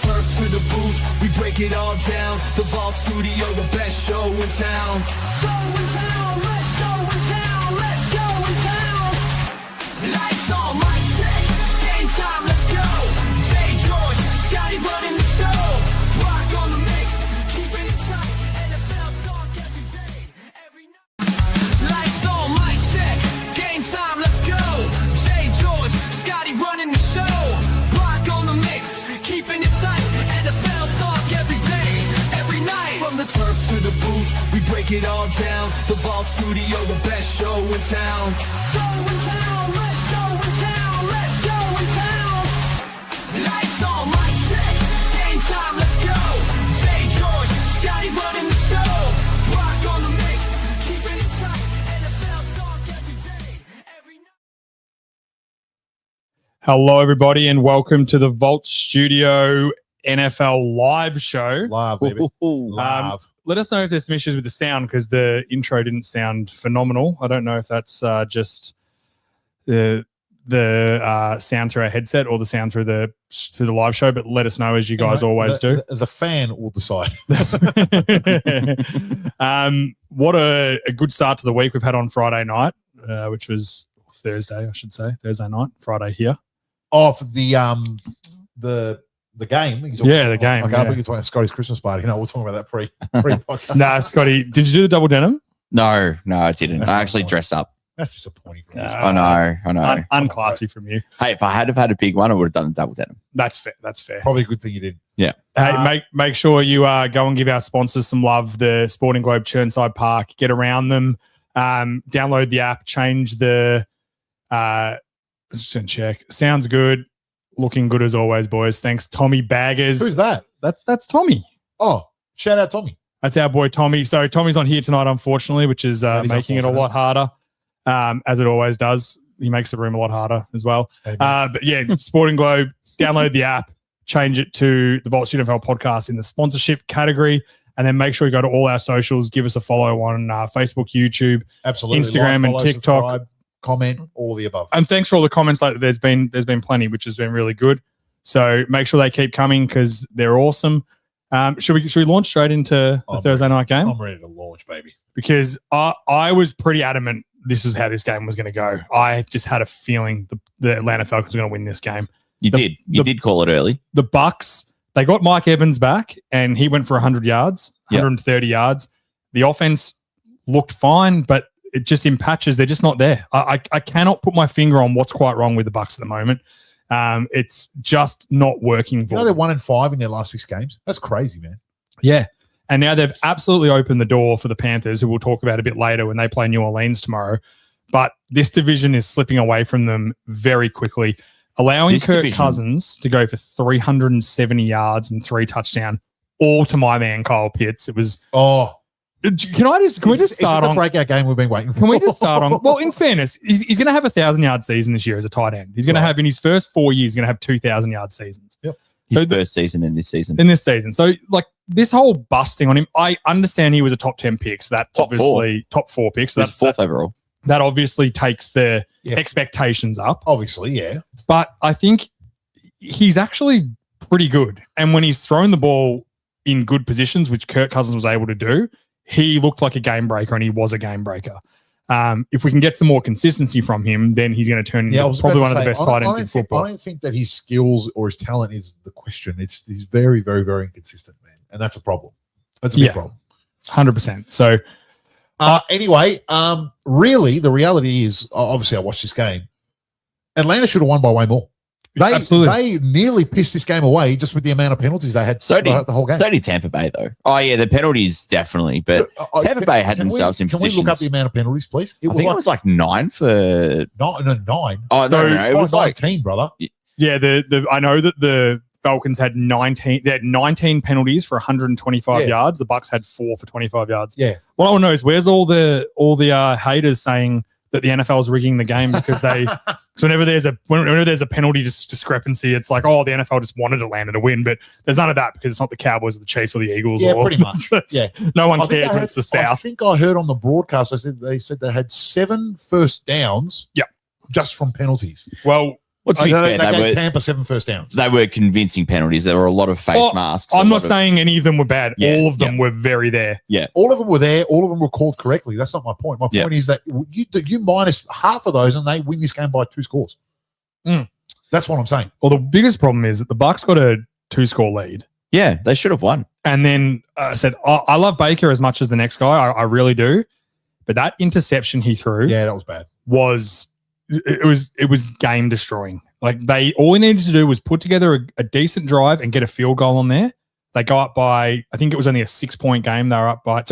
turf to the booth, we break it all down. The Vault Studio, the best show in town. Let's show in town. Lights on, mic check, game time, let's go. Jay George, Scotty running the show. Rock on the mix, keeping it tight. NFL talk every day, every night. Lights on, mic check, game time, let's go. Jay George, Scotty running the show. Rock on the mix, keeping it tight. NFL talk every day, every night. From the turf to the booth, we break it all down. The Vault Studio, the best show in town. Lights on, mic check, game time, let's go. Jay George, Scotty running the show. Rock on the mix, keeping it tight. NFL talk every day, every night. Hello, everybody, and welcome to the Vault Studio NFL live show. Live, baby. Live. Let us know if there's some issues with the sound because the intro didn't sound phenomenal. I don't know if that's just the sound through our headset or the sound through the live show, but let us know as you guys always do. The fan will decide. What a good start to the week we've had on Friday night, which was Thursday, I should say. Thursday night, Friday here. Oh, for the game. Yeah, the game. Okay, I think you're talking about Scotty's Christmas party. No, we're talking about that pre-podcast. Nah, Scotty, did you do the double denim? No, I didn't. I actually dressed up. That's disappointing. I know. Unclassy from you. Hey, if I had have had a big one, I would have done the double denim. That's fair. Probably a good thing you did. Yeah. Hey, make sure you go and give our sponsors some love. The Sporting Globe Chirnside Park. Get around them. Download the app. Change the. Just gonna check. Sounds good. Looking good as always, boys. Thanks, Tommy Baggers. Who's that? That's Tommy. Oh, shout out Tommy. That's our boy Tommy. So Tommy's not here tonight, unfortunately, which is making it a lot harder, as it always does. He makes the room a lot harder as well. But yeah, Sporting Globe, download the app, change it to the Vault Studio NFL podcast in the sponsorship category, and then make sure you go to all our socials, give us a follow on Facebook, YouTube, absolutely, Instagram, and TikTok. Comment, all of the above. And thanks for all the comments. Like there's been plenty, which has been really good. So make sure they keep coming because they're awesome. Should we launch straight into the Thursday night game? I'm ready to launch, baby. Because I was pretty adamant this is how this game was going to go. I just had a feeling the Atlanta Falcons were going to win this game. You did call it early. The Bucks, they got Mike Evans back and he went for 100 yards, 130 yards. The offense looked fine, but it just in patches, they're just not there. I cannot put my finger on what's quite wrong with the Bucks at the moment. It's just not working for them. They're 1-5 in their last 6 games. That's crazy, man. Yeah. And now they've absolutely opened the door for the Panthers, who we'll talk about a bit later when they play New Orleans tomorrow. But this division is slipping away from them very quickly, allowing Kirk Cousins to go for 370 yards and 3 touchdowns, all to my man Kyle Pitts. It was Can we just start on the breakout game we've been waiting for? Can we just start on? Well, in fairness, he's going to have 1,000-yard season this year as a tight end. He's going to have in his first 4 years, he's going to have 2,000-yard seasons. Yep. His first season in this season. So like this whole bust thing on him, I understand he was a top 10 pick. So that top 4 picks. So that's 4th overall. That obviously takes the expectations up. Obviously, yeah. But I think he's actually pretty good. And when he's thrown the ball in good positions, which Kirk Cousins was able to do, he looked like a game breaker, and he was a game breaker. If we can get some more consistency from him, then he's going to turn into probably one of the best tight ends in football. I don't think that his skills or his talent is the question. He's very, very, very inconsistent, man, and that's a problem. That's a big problem. 100%. So anyway, really, the reality is, obviously, I watched this game. Atlanta should have won by way more. They nearly pissed this game away just with the amount of penalties they had the whole game. So did Tampa Bay, though. Oh, yeah, the penalties definitely. But Tampa Bay had themselves in positions. Can we look up the amount of penalties, please? I think it was like 9 for... 9. Oh, so, no. It was 19, brother. Yeah, I know that the Falcons had 19. They had 19 penalties for 125 yards. The Bucks had 4 for 25 yards. Yeah. What I want to know is where's all the haters saying that the NFL is rigging the game because they... So whenever there's a penalty discrepancy, it's like, oh, the NFL just wanted Atlanta to win, but there's none of that because it's not the Cowboys or the Chiefs or the Eagles. Yeah, pretty much. Yeah, no one cared when it's the South. I think I heard on the broadcast they said they had 7 first downs. Yeah, just from penalties. Well, Well, to be They fair, gave Tampa 7 first downs. they were convincing penalties. There were a lot of face masks. I'm not saying any of them were bad. Yeah, All of them were very there. Yeah. All of them were there. All of them were called correctly. That's not my point. My point is that you minus half of those and they win this game by 2 scores. That's what I'm saying. Well, the biggest problem is that the Bucks got a 2-score lead. Yeah, they should have won. And then I said, I love Baker as much as the next guy. I really do. But that interception he threw that was bad. It was game destroying. Like all they needed to do was put together a decent drive and get a field goal on there. They go up by, I think it was only a 6-point game. They were up by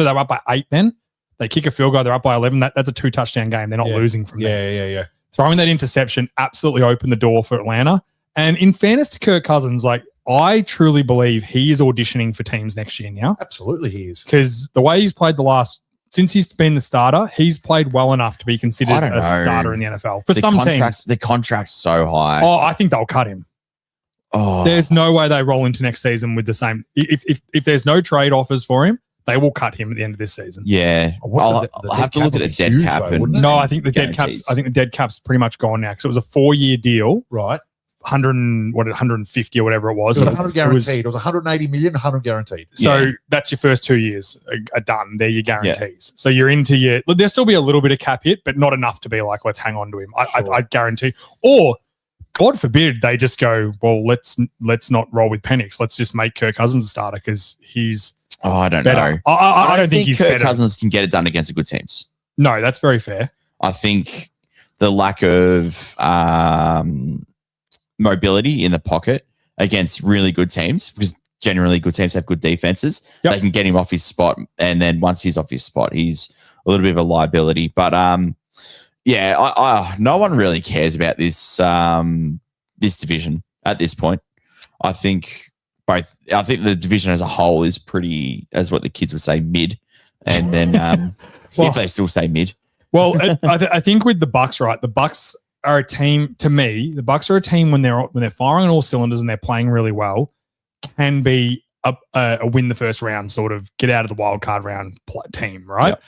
8 then. They kick a field goal, they're up by 11. That's a 2-touchdown game. They're not losing from there. Yeah. Throwing that interception absolutely opened the door for Atlanta. And in fairness to Kirk Cousins, like I truly believe he is auditioning for teams next year now. Absolutely he is. Because the way he's played since he's been the starter, he's played well enough to be considered a starter in the NFL. For some teams. The contract's so high. Oh, I think they'll cut him. Oh. There's no way they roll into next season with the same. If there's no trade offers for him, they will cut him at the end of this season. Yeah. I'll have to look at the dead cap. No, I think the dead cap's pretty much gone now because it was a 4-year deal. Right. 150 or whatever it was. It was 100 guaranteed. It was 180 million, 100 guaranteed. So that's your first 2 years are done. They're your guarantees. So you're into there'll still be a little bit of cap hit, but not enough to be like, let's hang on to him. I guarantee. Or God forbid they just go, well, let's not roll with Penix. Let's just make Kirk Cousins a starter because he's I don't better. know. I don't think he's Kirk better. Cousins can get it done against good teams. No, that's very fair. I think the lack of mobility in the pocket against really good teams, because generally good teams have good defenses. They can get him off his spot, and then once he's off his spot, he's a little bit of a liability. But no one really cares about this this division at this point. I think the division as a whole is pretty, as what the kids would say, mid, and then if they still say mid. Well, I think with the Bucks, right? The Bucks are a team. To me, the Bucks are a team when they're firing on all cylinders and they're playing really well, can be a win the first round, sort of get out of the wild card round team, right? Yep.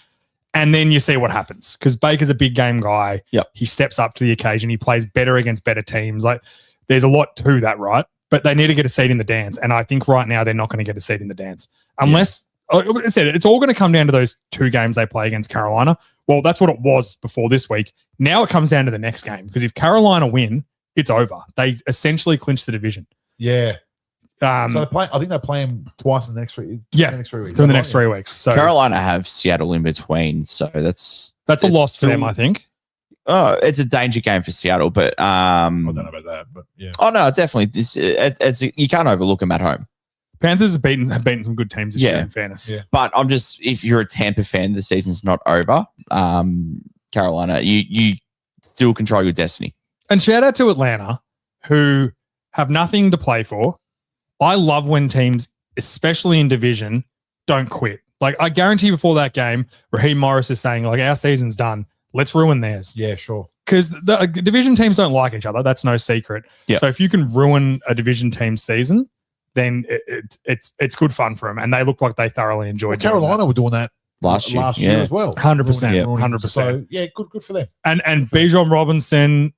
And then you see what happens because Baker's a big game guy. Yep. He steps up to the occasion. He plays better against better teams. Like there's a lot to that, right? But they need to get a seat in the dance, and I think right now they're not going to get a seat in the dance unless. I said it's all going to come down to those 2 games they play against Carolina. Well, that's what it was before this week. Now it comes down to the next game because if Carolina win, it's over. They essentially clinch the division. Yeah. So I think they're playing twice in the next 3 weeks. Yeah, the next 3 weeks. in the next 3 weeks. So Carolina have Seattle in between, so that's a loss for them, I think. Oh, it's a danger game for Seattle, but I don't know about that, but yeah. Oh no, definitely. You can't overlook them at home. Panthers have beaten some good teams this year, in fairness. Yeah. But if you're a Tampa fan, the season's not over. Carolina, you still control your destiny. And shout out to Atlanta, who have nothing to play for. I love when teams, especially in division, don't quit. Like I guarantee before that game, Raheem Morris is saying, like, our season's done. Let's ruin theirs. Yeah, sure. Because the division teams don't like each other. That's no secret. Yeah. So if you can ruin a division team's season, then it's good fun for them. And they look like they thoroughly enjoyed it. Carolina were doing that last year as well. 100%. 100%. So, yeah, good for them. And Bijan Robinson,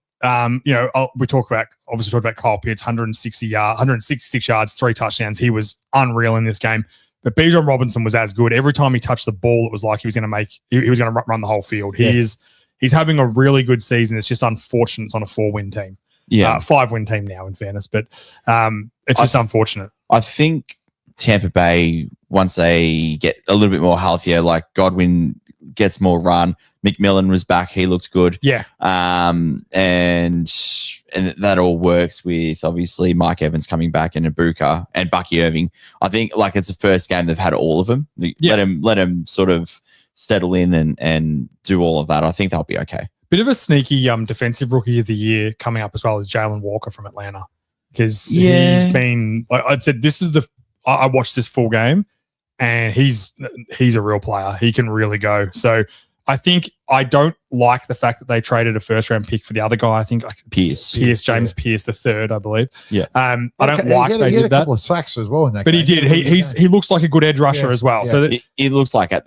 we talked about Kyle Pitts, 166 yards, 3 touchdowns. He was unreal in this game. But Bijan Robinson was as good. Every time he touched the ball, it was like he was going to run the whole field. He's having a really good season. It's just unfortunate it's on a 4-win team. Yeah. 5-win team now, in fairness. But it's just unfortunate. I think Tampa Bay, once they get a little bit more healthier, like Godwin gets more run, McMillan was back, he looked good. Yeah. And that all works with obviously Mike Evans coming back and Ibuka and Bucky Irving. I think like it's the first game they've had all of them. Let him sort of settle in and do all of that. I think they'll be okay. Bit of a sneaky defensive rookie of the year coming up as well as Jalen Walker from Atlanta. Because he's been, like I said, I watched this full game and he's a real player. He can really go. So I think I don't like the fact that they traded a first-round pick for the other guy. I think James Pierce the third, I believe. Yeah. I don't like they did that. He had a couple of sacks as well in that but game. he did. He looks like a good edge rusher as well. Yeah. So it looks like at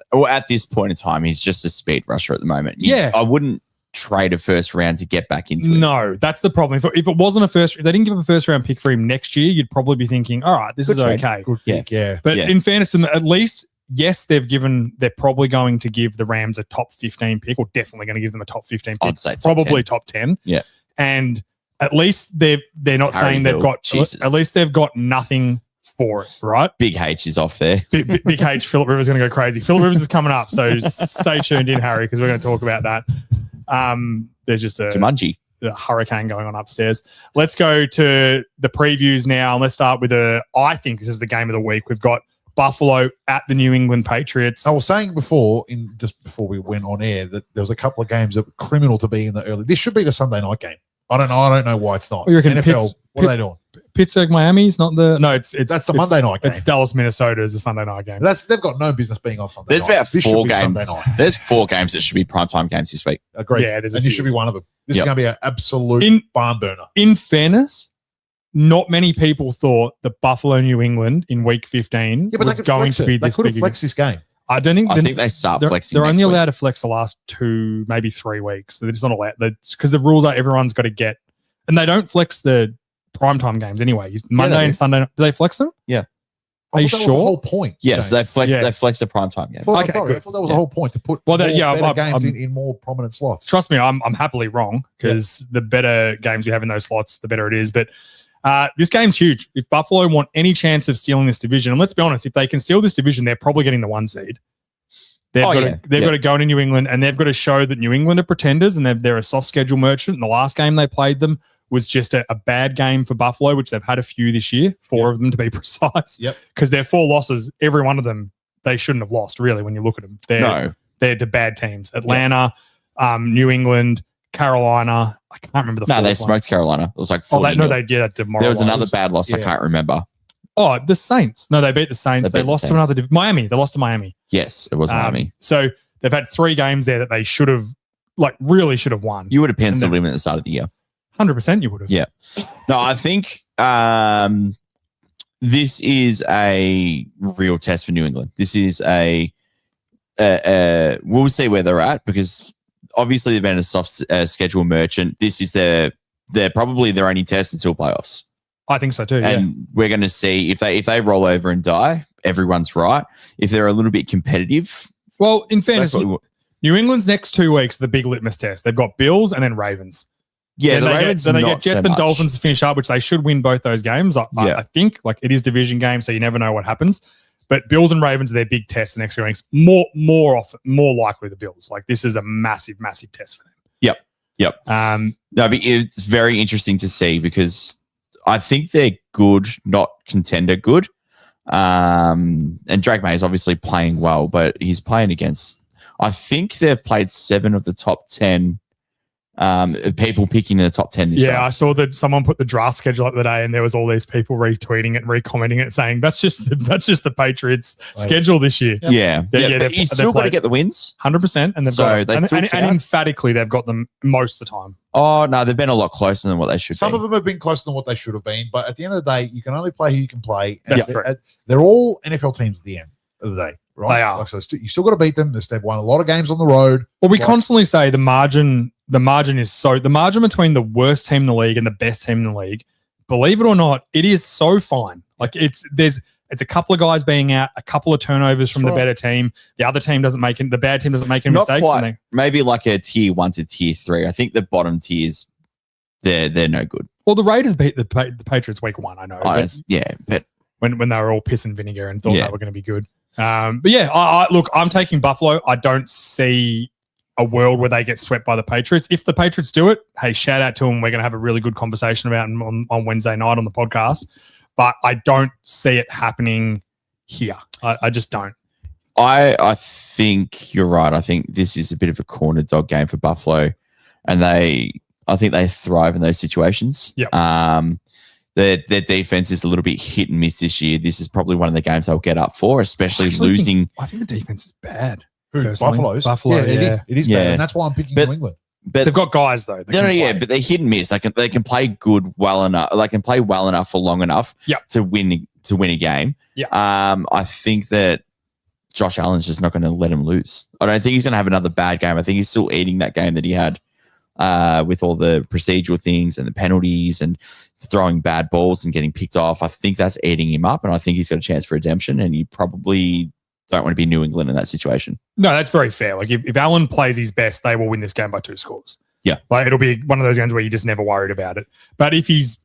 this point in time, he's just a speed rusher at the moment. Yeah. I wouldn't trade a first round to get back into it. No, that's the problem. If it wasn't if they didn't give up a first round pick for him next year, you'd probably be thinking, all right, this is trade. okay. Good pick, yeah. But in fairness, at least, yes, they're probably going to give the Rams a top 15 pick, or definitely going to give them a top 15 pick. I'd say top probably 10. top 10. Yeah. And at least they're not Harry saying they've Hill, got, Jesus. at least they've got nothing for it, right? Big H is off there. Big H, Philip Rivers is going to go crazy. Philip Rivers is coming up, so stay tuned in, Harry, because we're going to talk about that. There's just a hurricane going on upstairs. Let's go to the previews now, and let's start with I think this is the game of the week. We've got Buffalo at the New England Patriots. I was saying before, just before we went on air, that there was a couple of games that were criminal to be in the early. This should be the Sunday night game. I don't know why it's not. You reckon NFL, what are they doing? Pittsburgh, Miami's not the that's the Monday night game. It's Dallas, Minnesota is the Sunday night game. They've got no business being on Sunday There's night. about This 4 should be games. Sunday night. There's 4 games that should be primetime games this week. Agreed. Yeah, there's a and few. this should be one of them. This is going to be an absolute barn burner. In fairness, not many people thought that Buffalo, New England in Week 15 was going to be this big. They could have flexed this game. I think they start flexing. They're only next allowed week. to flex the last 2, maybe 3 weeks. They're just not allowed because the rules are everyone's got to get, and they don't flex the primetime games anyway. Monday and Sunday. Do they flex them? Yeah. Are you That was sure? the whole point. Yes, James. they flex the primetime game. I Okay, thought good. that was the whole point, to put Well, better I'm- games in more prominent slots. Trust me, I'm happily wrong because the better games we have in those slots, the better it is. But this game's huge. If Buffalo want any chance of stealing this division, and let's be honest, if they can steal this division, they're probably getting the 1 seed. They've got to go to New England, and they've got to show that New England are pretenders and they're a soft schedule merchant. And the last game they played them was just a bad game for Buffalo, which they've had a few this year, 4 of them to be precise. Yep. Because their 4 losses, every one of them, they shouldn't have lost, really, when you look at them. They're the bad teams. Atlanta, New England, Carolina. I can't remember the No, they fourth one. smoked Carolina. It was like 40 they did. There was another bad loss. I can't remember. Oh, the Saints. No, they beat the Saints. They lost to another Miami. They lost to Miami. Yes, it was Miami. So they've had 3 games there that they should have, really should have won. You would have penciled him at the start of the year. 100% you would have. Yeah. No, I think this is a real test for New England. This is we'll see where they're at, because obviously they've been a soft schedule merchant. This is they're probably their only test until playoffs. I think so too. And we're going to see if they roll over and die, everyone's right. If they're a little bit competitive. Well, in fairness, New England's next 2 weeks are the big litmus test. They've got Bills and then Ravens. Yeah, the Ravens. Then they get Jets and Dolphins to finish up, which they should win both those games. I think it is division game, so you never know what happens. But Bills and Ravens are their big tests the next 2 weeks. More likely the Bills. This is a massive test for them. Yep. No, but it's very interesting to see, because I think they're good, not contender good. And Drake May is obviously playing well, but he's playing against. I think they've played 7 of the top 10 people picking in the top 10 this year. Yeah, I saw that someone put the draft schedule up today, and there was all these people retweeting it and recommenting it, saying that's just the Patriots' schedule this year. Yeah. But you still got to get the wins, 100%, and and emphatically they've got them most of the time. Oh no, they've been a lot closer than what they should. Some of them have been closer than what they should have been, but at the end of the day, you can only play who you can play. And they're all NFL teams at the end of the day, right? They are. So you still got to beat them. They've won a lot of games on the road. Well, we constantly say the margin between the worst team in the league and the best team in the league, believe it or not, it is so fine. It's a couple of guys being out, a couple of turnovers from the better team. The other team the bad team doesn't make any mistakes. Quite. Maybe like a tier 1 to tier 3. I think the bottom tiers, they're no good. Well, the Raiders beat the Patriots week 1, I know. But when they were all piss and vinegar and thought they were going to be good. I'm taking Buffalo. I don't see a world where they get swept by the Patriots. If the Patriots do it, hey, shout out to them. We're going to have a really good conversation about them on Wednesday night on the podcast. But I don't see it happening here. I just don't. I think you're right. I think this is a bit of a corner dog game for Buffalo, and I think they thrive in those situations. Yep. Their defense is a little bit hit and miss this year. This is probably one of the games they'll get up for, especially losing. I think the defense is bad. Buffalo, yeah. It is bad, and that's why I'm picking New England. But they've got guys though. But they're hit and miss. They can play good well enough. They can play well enough for long enough to win a game. Yeah. I think that Josh Allen's just not going to let him lose. I don't think he's going to have another bad game. I think he's still eating that game that he had with all the procedural things and the penalties and throwing bad balls and getting picked off. I think that's eating him up, and I think he's got a chance for redemption, and you probably don't want to be New England in that situation. No, that's very fair. Like if Allen plays his best, they will win this game by 2 scores. Yeah. Like it'll be one of those games where you just never worried about it. But if he's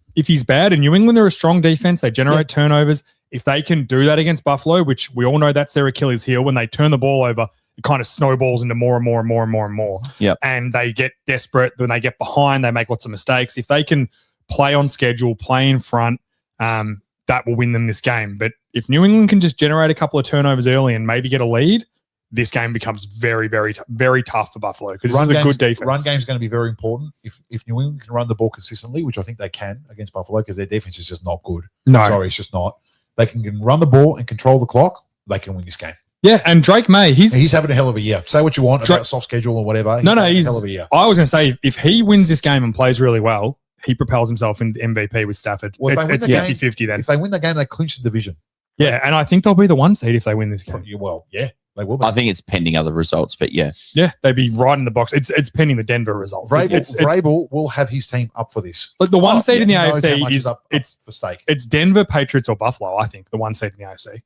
bad, and New England are a strong defense, they generate turnovers. If they can do that against Buffalo, which we all know that's their Achilles heel, when they turn the ball over, it kind of snowballs into more and more and more and more and more. Yep. And they get desperate. When they get behind, they make lots of mistakes. If they can play on schedule, play in front, that will win them this game. But if New England can just generate a couple of turnovers early and maybe get a lead, this game becomes very, very, very tough for Buffalo because this is a good defense. Run game is going to be very important. If New England can run the ball consistently, which I think they can against Buffalo because their defense is just not good. No. Sorry, it's just not. They can run the ball and control the clock. They can win this game. Yeah, and Drake May, he's having a hell of a year. Say what you want about soft schedule or whatever. He's having a hell of a year. I was going to say, if he wins this game and plays really well, he propels himself into MVP with Stafford. Well, it's 50-50 then. If they win the game, they clinch the division. Yeah, and I think they'll be the 1 seed if they win this game. Well, yeah, they will be. I think it's pending other results, but yeah. Yeah, they'd be right in the box. It's pending the Denver results. Vrabel will have his team up for this. Like the 1 seed in the AFC is up for stake. It's Denver, Patriots, or Buffalo, I think, the 1 seed in the AFC.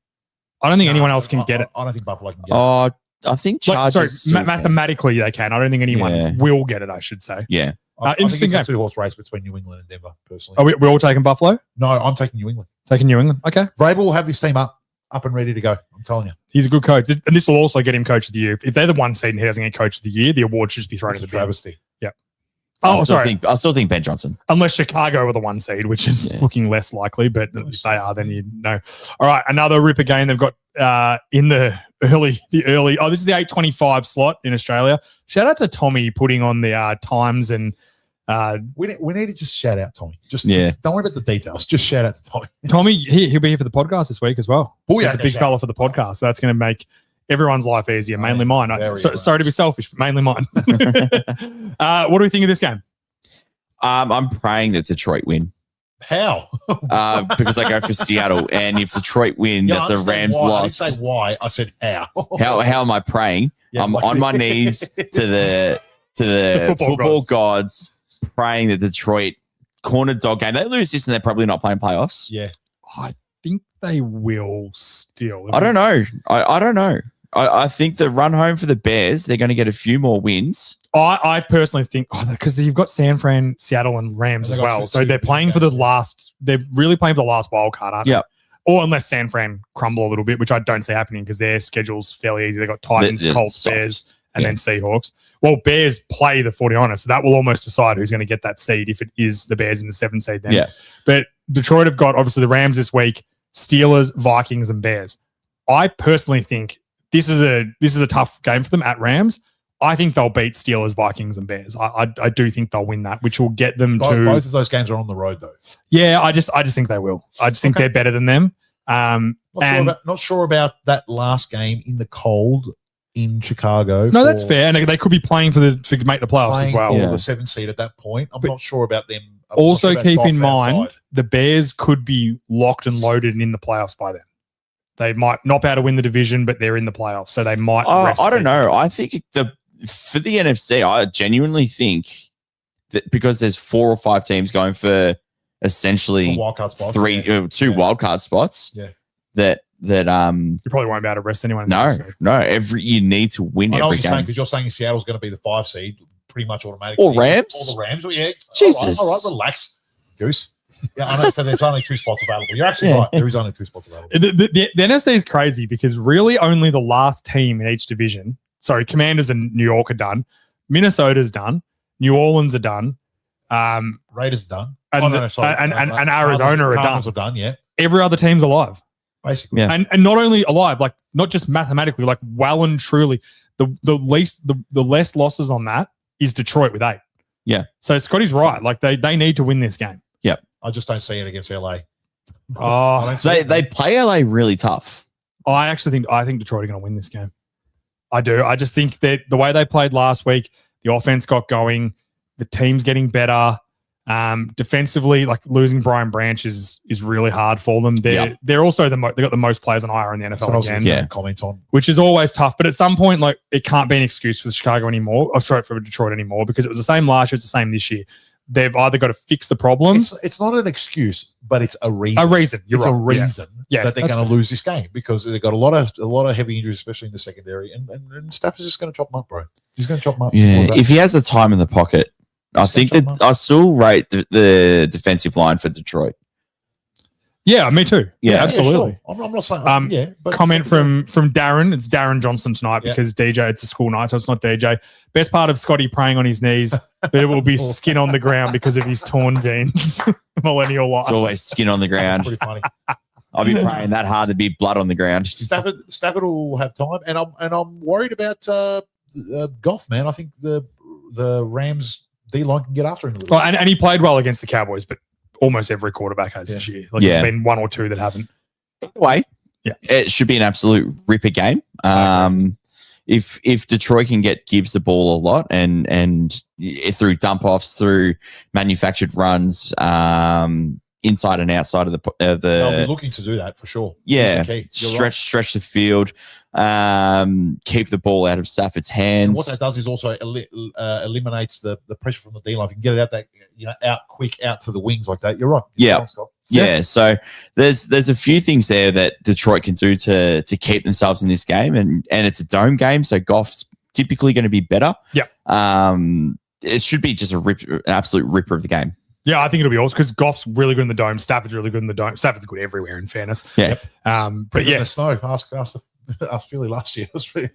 I don't think anyone else can get it. I don't think Buffalo can get it. I think Chargers. Mathematically they can. I don't think anyone will get it, I should say. Yeah. I think interesting it's a game. 2-horse race between New England and Denver, personally. Are we all taking Buffalo? No, I'm taking New England. Taking New England. Okay. Vrabel will have this team up and ready to go. I'm telling you. He's a good coach. And this will also get him coach of the year. If they're the 1 seed and he doesn't get coach of the year, the award should just be thrown It's in a the bin. travesty. Yeah. Oh, sorry. I still think Ben Johnson. Unless Chicago are the 1 seed, which is looking less likely, but if they are, then you know. All right, another ripper game they've got in the early. Oh, this is the 8:25 slot in Australia. Shout out to Tommy putting on the times and. We need to just shout out Tommy. Don't worry about the details. Just shout out to Tommy. Tommy, he'll be here for the podcast this week as well. Oh yeah, the big fella for the podcast. So that's going to make everyone's life easier. Mainly mine. Sorry to be selfish, but mainly mine. What do we think of this game? I'm praying that Detroit win. How? Because I go for Seattle, and if Detroit win, that's a Rams loss. I didn't say why. I said how. How am I praying? Yeah, I'm on my knees to the football gods, praying that Detroit corner dog game. They lose this, and they're probably not playing playoffs. Yeah, I think they will still. I don't know. I don't know. I think the run home for the Bears, they're going to get a few more wins. I personally think because you've got San Fran, Seattle, and Rams as well. So they're playing for the last. They're really playing for the last wild card, aren't they? Yeah. Or unless San Fran crumble a little bit, which I don't see happening because their schedule's fairly easy. They've got Titans, Colts, Bears, and then Seahawks. Well, Bears play the 49ers, so that will almost decide who's going to get that seed if it is the Bears in the 7 seed then. Yeah. But Detroit have got obviously the Rams this week, Steelers, Vikings, and Bears. I personally think this is a tough game for them at Rams. I think they'll beat Steelers, Vikings, and Bears. I do think they'll win that, which will get them to both of those games are on the road though. Yeah, I just think they will. I just think they're better than them. Not sure about that last game in the cold in Chicago. No, that's fair, and they could be playing to make the playoffs as well. For the 7 seed at that point. I'm not sure about them. Also, keep in mind the Bears could be locked and loaded and in the playoffs by then. They might not be able to win the division, but they're in the playoffs, so they might. I don't know. I think for the NFC, I genuinely think that because there's 4 or 5 teams going for essentially wildcard spots, 2 wildcard spots. Yeah, that you probably won't be able to rest anyone. No. You need to win every game because you're saying Seattle's going to be the 5 seed pretty much automatically. Or Rams. Or the Rams. Yeah. Jesus. All right, relax, Goose. Yeah, I know. So there's only 2 spots available. You're actually right. There is only 2 spots available. The NFC is crazy because really only the last team in each division. Sorry, Commanders and New York are done. Minnesota's done. New Orleans are done. Raiders done. And Arizona are done. Yeah. Every other team's alive. Basically. Yeah. And not only alive, like not just mathematically, like well and truly, the less losses on that is Detroit with 8. Yeah. So Scotty's right. Like they need to win this game. Yep. I just don't see it against LA. They play LA really tough. I think Detroit are going to win this game. I do. I just think that the way they played last week, the offense got going, the team's getting better. Defensively, like losing Brian Branch is really hard for them. They're also they got the most players on IR in the NFL again, comment on, which is always tough. But at some point, like it can't be an excuse for Chicago anymore. Or sorry, for Detroit anymore, because it was the same last year, it's the same this year. They've either got to fix the problem. It's not an excuse, but it's a reason. A reason. You're right. A reason that they're going to lose this game because they've got a lot of heavy injuries, especially in the secondary, and Stafford's just going to chop them up, bro. He's going to chop them up. Yeah, if he has the time in the pocket. I think that I still rate the defensive line for Detroit. Yeah, me too. Yeah, absolutely. Sure. I'm not saying. But comment from Darren. It's Darren Johnson tonight because DJ. It's a school night, so it's not DJ. Best part of Scotty praying on his knees, but it will be skin on the ground because of his torn jeans. Millennial life. It's always skin on the ground. Pretty funny. I'll be praying that hard to be blood on the ground. Stafford will have time, and I'm worried about Goff, man. I think the Rams D-line can get after him a little bit. And he played well against the Cowboys, but almost every quarterback has this year. Like there's been one or two that haven't. Anyway, it should be an absolute ripper game. If Detroit can get Gibbs the ball a lot and through dump offs, through manufactured runs, inside and outside of the they'll be looking to do that for sure. Yeah, stretch the field, keep the ball out of Stafford's hands. And what that does is also eliminates the pressure from the D line. If you can get it out that out quick out to the wings like that, you're right. Yeah. So there's a few things there that Detroit can do to keep themselves in this game, and it's a dome game, so Goff's typically going to be better. Yeah. It should be just an absolute ripper of the game. Yeah, I think it'll be awesome because Goff's really good in the dome. Stafford's really good in the dome. Stafford's good everywhere, in fairness. Yeah. But yeah, the snow. Ask Philly last year.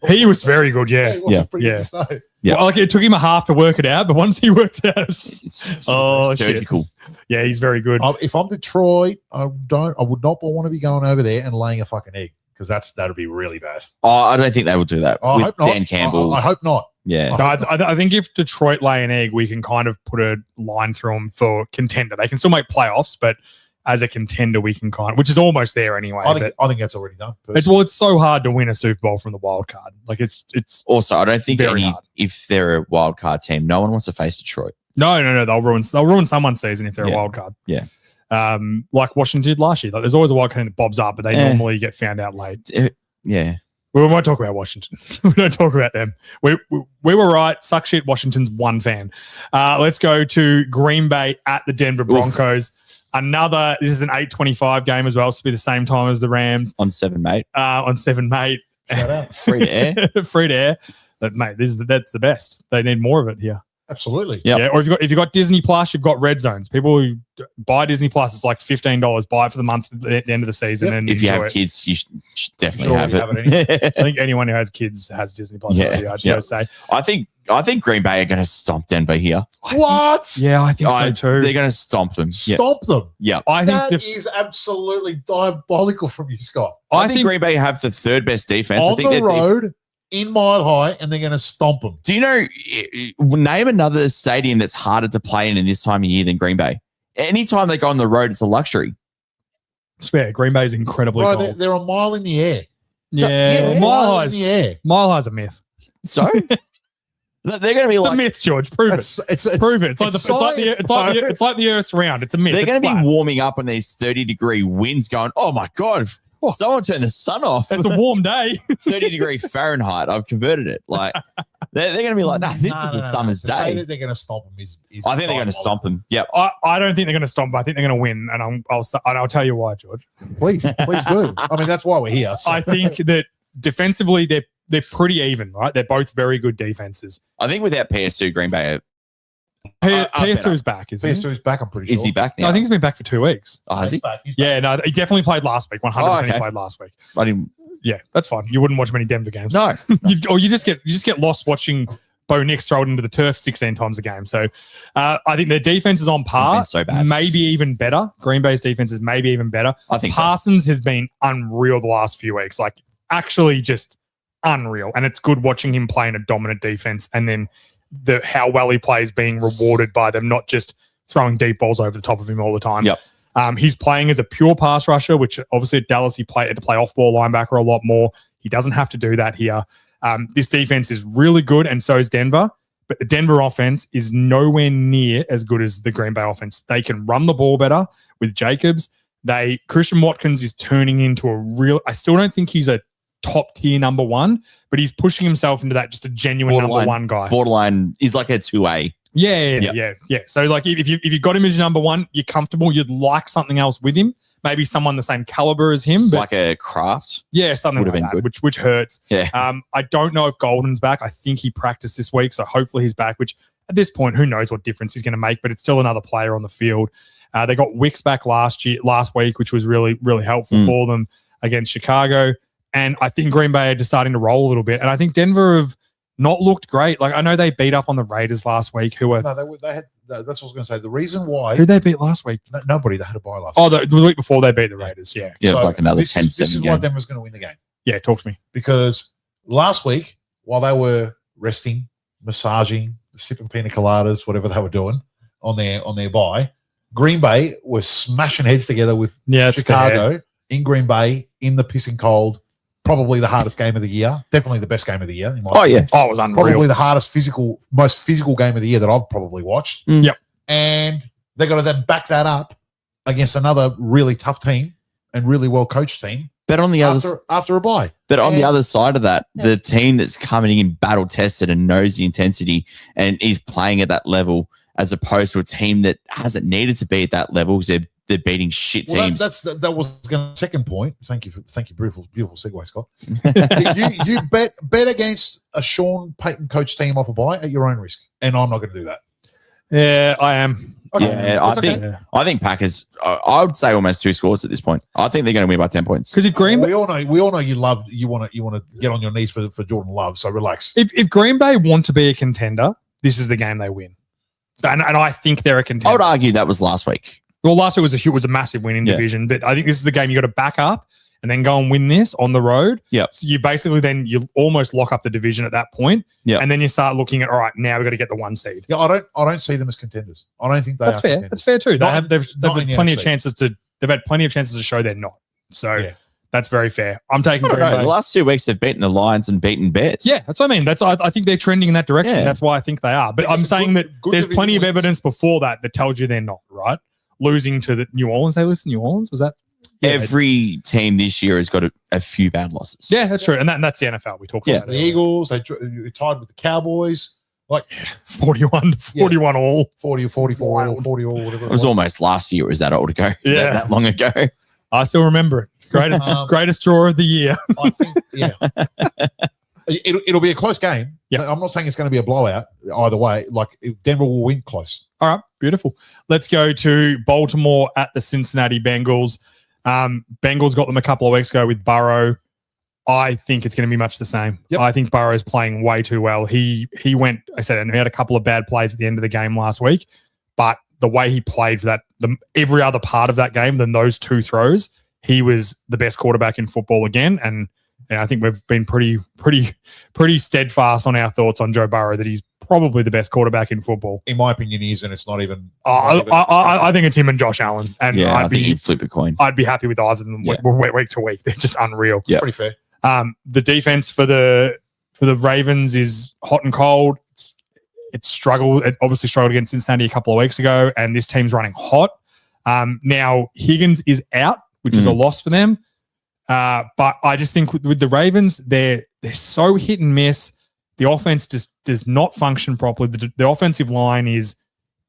He was very good. Yeah. Well, like it took him a half to work it out, but once he worked it out, it's surgical. Yeah, he's very good. If I'm Detroit, I would not want to be going over there and laying a fucking egg because that'd be really bad. I don't think they will do that. I hope not. Dan Campbell. I hope not. Yeah. I think if Detroit lay an egg, we can kind of put a line through them for contender. They can still make playoffs, but as a contender, we can which is almost there anyway. I think that's already done. It's so hard to win a Super Bowl from the wild card. Like it's also, I don't think if they're a wild card team, no one wants to face Detroit. No. They'll ruin someone's season if they're a wild card. Yeah. Like Washington did last year. Like, there's always a wild card that bobs up, but they normally get found out late. Yeah. We won't talk about Washington. We don't talk about them. We were right. Suck shit. Washington's one fan. Let's go to Green Bay at the Denver Broncos. This is an 8:25 game as well. It's to be the same time as the Rams. On 7, mate. On 7, mate. Shout out. Free to air. Free to air. But, mate, that's the best. They need more of it here. Absolutely. Yep. Yeah. Or if you've got Disney Plus, you've got Red Zones. People who buy Disney Plus, it's like $15. Buy it for the month at the end of the season. Yep. And if you have kids, you should definitely have it. I think anyone who has kids has Disney Plus. Say. I think Green Bay are going to stomp Denver here. What? Yeah, I think so too. They're going to stomp them. Stomp them. Yeah. I think that is absolutely diabolical from you, Scott. I think Green Bay have the third best defense. On the road. In Mile High, and they're going to stomp them. Do you know, name another stadium that's harder to play in this time of year than Green Bay? Anytime they go on the road, it's a luxury. It's fair. Green Bay is incredibly cold. They're a mile in the air. Yeah, Mile High's a myth. So? They're going to be it's a myth, George. Prove it. Prove it. It's like the Earth's round. It's a myth. They're going to be warming up on these 30-degree winds going, oh, my God. Someone turned the sun off. It's a warm day. 30 Fahrenheit. I've converted it. Like they're going to be like, this is the summer's day. Say that they're going to stomp them is I think they're going to stomp them. Yep. I don't think they're going to stomp them. I think they're going to win, and I'll tell you why, George. Please do. I mean, that's why we're here. So. I think that defensively they're pretty even, right? They're both very good defenses. I think without PS2, Green Bay. PS2 is back, isn't he? PS2 is back, I'm pretty sure. Is he back now? No, I think he's been back for 2 weeks. Oh, has he? He's back. Yeah, no, he definitely played last week. 100% he played last week. I didn't. Yeah, that's fine. You wouldn't watch many Denver games. No. you just get lost watching Bo Nix throw it into the turf 16 times a game. So I think their defense is on par. So bad. Maybe even better. Green Bay's defense is maybe even better. I think Parsons has been unreal the last few weeks. Like, actually just unreal. And it's good watching him play in a dominant defense, and then how well he plays being rewarded by them not just throwing deep balls over the top of him all the time. Yep. He's playing as a pure pass rusher, which obviously at Dallas he had to play off-ball linebacker a lot more. He doesn't have to do that here. This defense is really good, and so is Denver. but the Denver offense is nowhere near as good as the Green Bay offense. They can run the ball better with Jacobs. Christian Watkins is turning into a real, I still don't think he's a top tier number one, but he's pushing himself into that just a genuine number one guy. Borderline, he's like a 2A. Yeah. So like if you got him as your number one, you're comfortable. You'd like something else with him, maybe someone the same caliber as him, but like a Kraft. Yeah, something like that, which hurts. Yeah. I don't know if Golden's back. I think he practiced this week, so hopefully he's back. Which at this point, who knows what difference he's going to make? But it's still another player on the field. They got Wicks back last week, which was really really helpful for them against Chicago. And I think Green Bay are just starting to roll a little bit. And I think Denver have not looked great. Like I know they beat up on the Raiders last week. They had. That's what I was going to say. The reason why. Who they beat last week? Nobody. They had a bye last. Oh, the week before they beat the Raiders. Yeah. Yeah, so like another 10-7 This is why Denver's going to win the game. Yeah, talk to me. Because last week, while they were resting, massaging, sipping pina coladas, whatever they were doing on their bye, Green Bay was smashing heads together with Chicago in Green Bay in the pissing cold. Probably the hardest game of the year. Definitely the best game of the year. It was unreal. Probably the most physical game of the year that I've probably watched. Yep. And they got to then back that up against another really tough team and really well coached team. But on the after a bye. But on the other side of that, the team that's coming in battle tested and knows the intensity and is playing at that level, as opposed to a team that hasn't needed to be at that level because they're beating shit teams. That was going to second point. Thank you, beautiful segue, Scott. you bet against a Sean Payton coach team off a bye at your own risk, and I'm not going to do that. Yeah, I am. Okay. Yeah, I think Packers. I would say almost 2 scores at this point. I think they're going to win by 10 points. Because if Green Bay, we all know you want to get on your knees for Jordan Love. So relax. If Green Bay want to be a contender, this is the game they win. And I think they're a contender. I would argue that was last week. Well, last week was a massive win in division, but I think this is the game you got to back up and then go and win this on the road. Yeah. So you basically you almost lock up the division at that point. Yeah. And then you start looking at, all right, now we've got to get the 1 seed. Yeah, I don't see them as contenders. I don't think that's fair. Contenders. That's fair too. They've had plenty of chances to show they're not. So that's very fair. I'm taking Green Bay. The last 2 weeks they've beaten the Lions and beaten Bears. Yeah, that's what I mean. I think they're trending in that direction. Yeah. That's why I think they are. But I'm saying that there's plenty of evidence before that tells you they're not, right? Losing to the New Orleans. They lost to New Orleans? Was that? Yeah, every team this year has got a few bad losses. Yeah, that's true. And that's the NFL. We talked about the Eagles. They tied with the Cowboys. Like 41 all. 40 or 44 or 40 all, whatever. It was almost last year. It was that old ago. Yeah. That long ago. I still remember it. Greatest draw of the year. I think, It'll be a close game. Yeah. I'm not saying it's going to be a blowout either way. Like Denver will win close. All right, beautiful. Let's go to Baltimore at the Cincinnati Bengals. Bengals got them a couple of weeks ago with Burrow. I think it's going to be much the same. Yep. I think Burrow is playing way too well. He went, and he had a couple of bad plays at the end of the game last week, but the way he played for every other part of that game than those 2 throws, he was the best quarterback in football again. And I think we've been pretty steadfast on our thoughts on Joe Burrow that he's probably the best quarterback in football. In my opinion, he is, and it's not even. I think it's him and Josh Allen. And I think you'd flip a coin. I'd be happy with either of them week to week. They're just unreal. Yeah, pretty fair. The defense for the Ravens is hot and cold. It's struggled. It obviously struggled against Cincinnati a couple of weeks ago, and this team's running hot. Now Higgins is out, which is a loss for them. But I just think with the Ravens, they're so hit and miss. The offense just does not function properly. The offensive line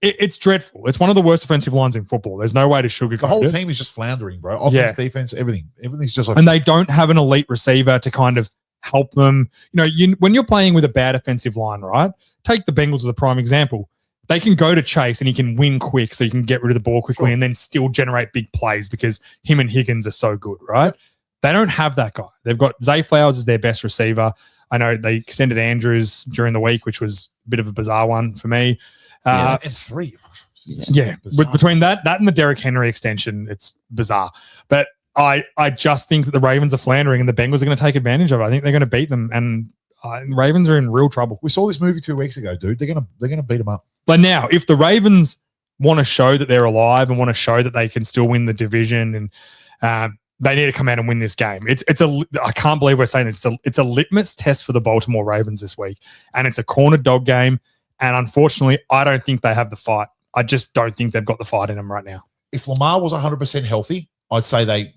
it's dreadful. It's one of the worst offensive lines in football. There's no way to sugarcoat it. The whole team is just floundering, bro. Offense, defense, everything. Everything's just like. And they don't have an elite receiver to kind of help them. When you're playing with a bad offensive line, right? Take the Bengals as a prime example. They can go to Chase and he can win quick, so you can get rid of the ball quickly and then still generate big plays because him and Higgins are so good, right? Yep. They don't have that guy. They've got Zay Flowers as their best receiver. I know they extended Andrews during the week, which was a bit of a bizarre one for me. And 3. Yeah. Between that and the Derrick Henry extension, it's bizarre. But I just think that the Ravens are floundering and the Bengals are going to take advantage of it. I think they're going to beat them, and Ravens are in real trouble. We saw this movie 2 weeks ago, dude. They're gonna beat them up. But now, if the Ravens want to show that they're alive and want to show that they can still win the division, and they need to come out and win this game. I can't believe we're saying this. It's a litmus test for the Baltimore Ravens this week, and it's a corner dog game. And unfortunately, I don't think they have the fight. I just don't think they've got the fight in them right now. If Lamar was 100% healthy, I'd say they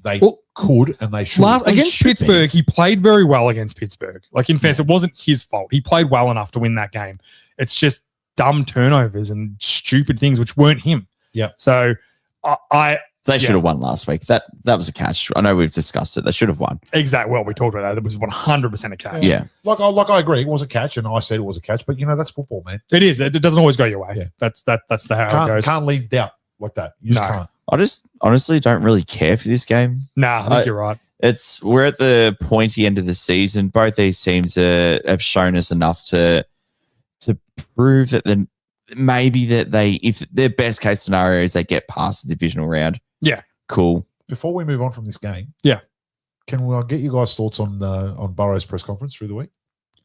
could and they should. Against Pittsburgh, he played very well against Pittsburgh. Like, in fairness, it wasn't his fault. He played well enough to win that game. It's just dumb turnovers and stupid things which weren't him. Yeah. So they should have won last week. That was a catch. I know we've discussed it. They should have won. Exactly. Well, we talked about that. It was 100% a catch. Yeah. Like I agree, it was a catch, and I said it was a catch. But that's football, man. It is. It doesn't always go your way. Yeah. That's how it goes. Can't leave doubt like that. You just can't. I just honestly don't really care for this game. Nah, I think you're right. We're at the pointy end of the season. Both these teams have shown us enough to prove that if their best case scenario is they get past the divisional round. Yeah. Cool. Before we move on from this game, can we get you guys' thoughts on Burrow's press conference through the week?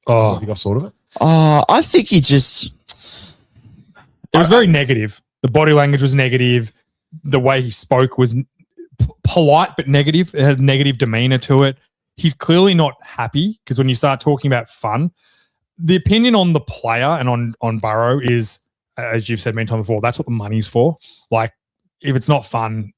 Oh, have you guys thought of it? I think he just. It was very negative. The body language was negative. The way he spoke was polite but negative. It had a negative demeanor to it. He's clearly not happy because when you start talking about fun, the opinion on the player and on Burrow is, as you've said many times before, that's what the money's for. Like, if it's not fun,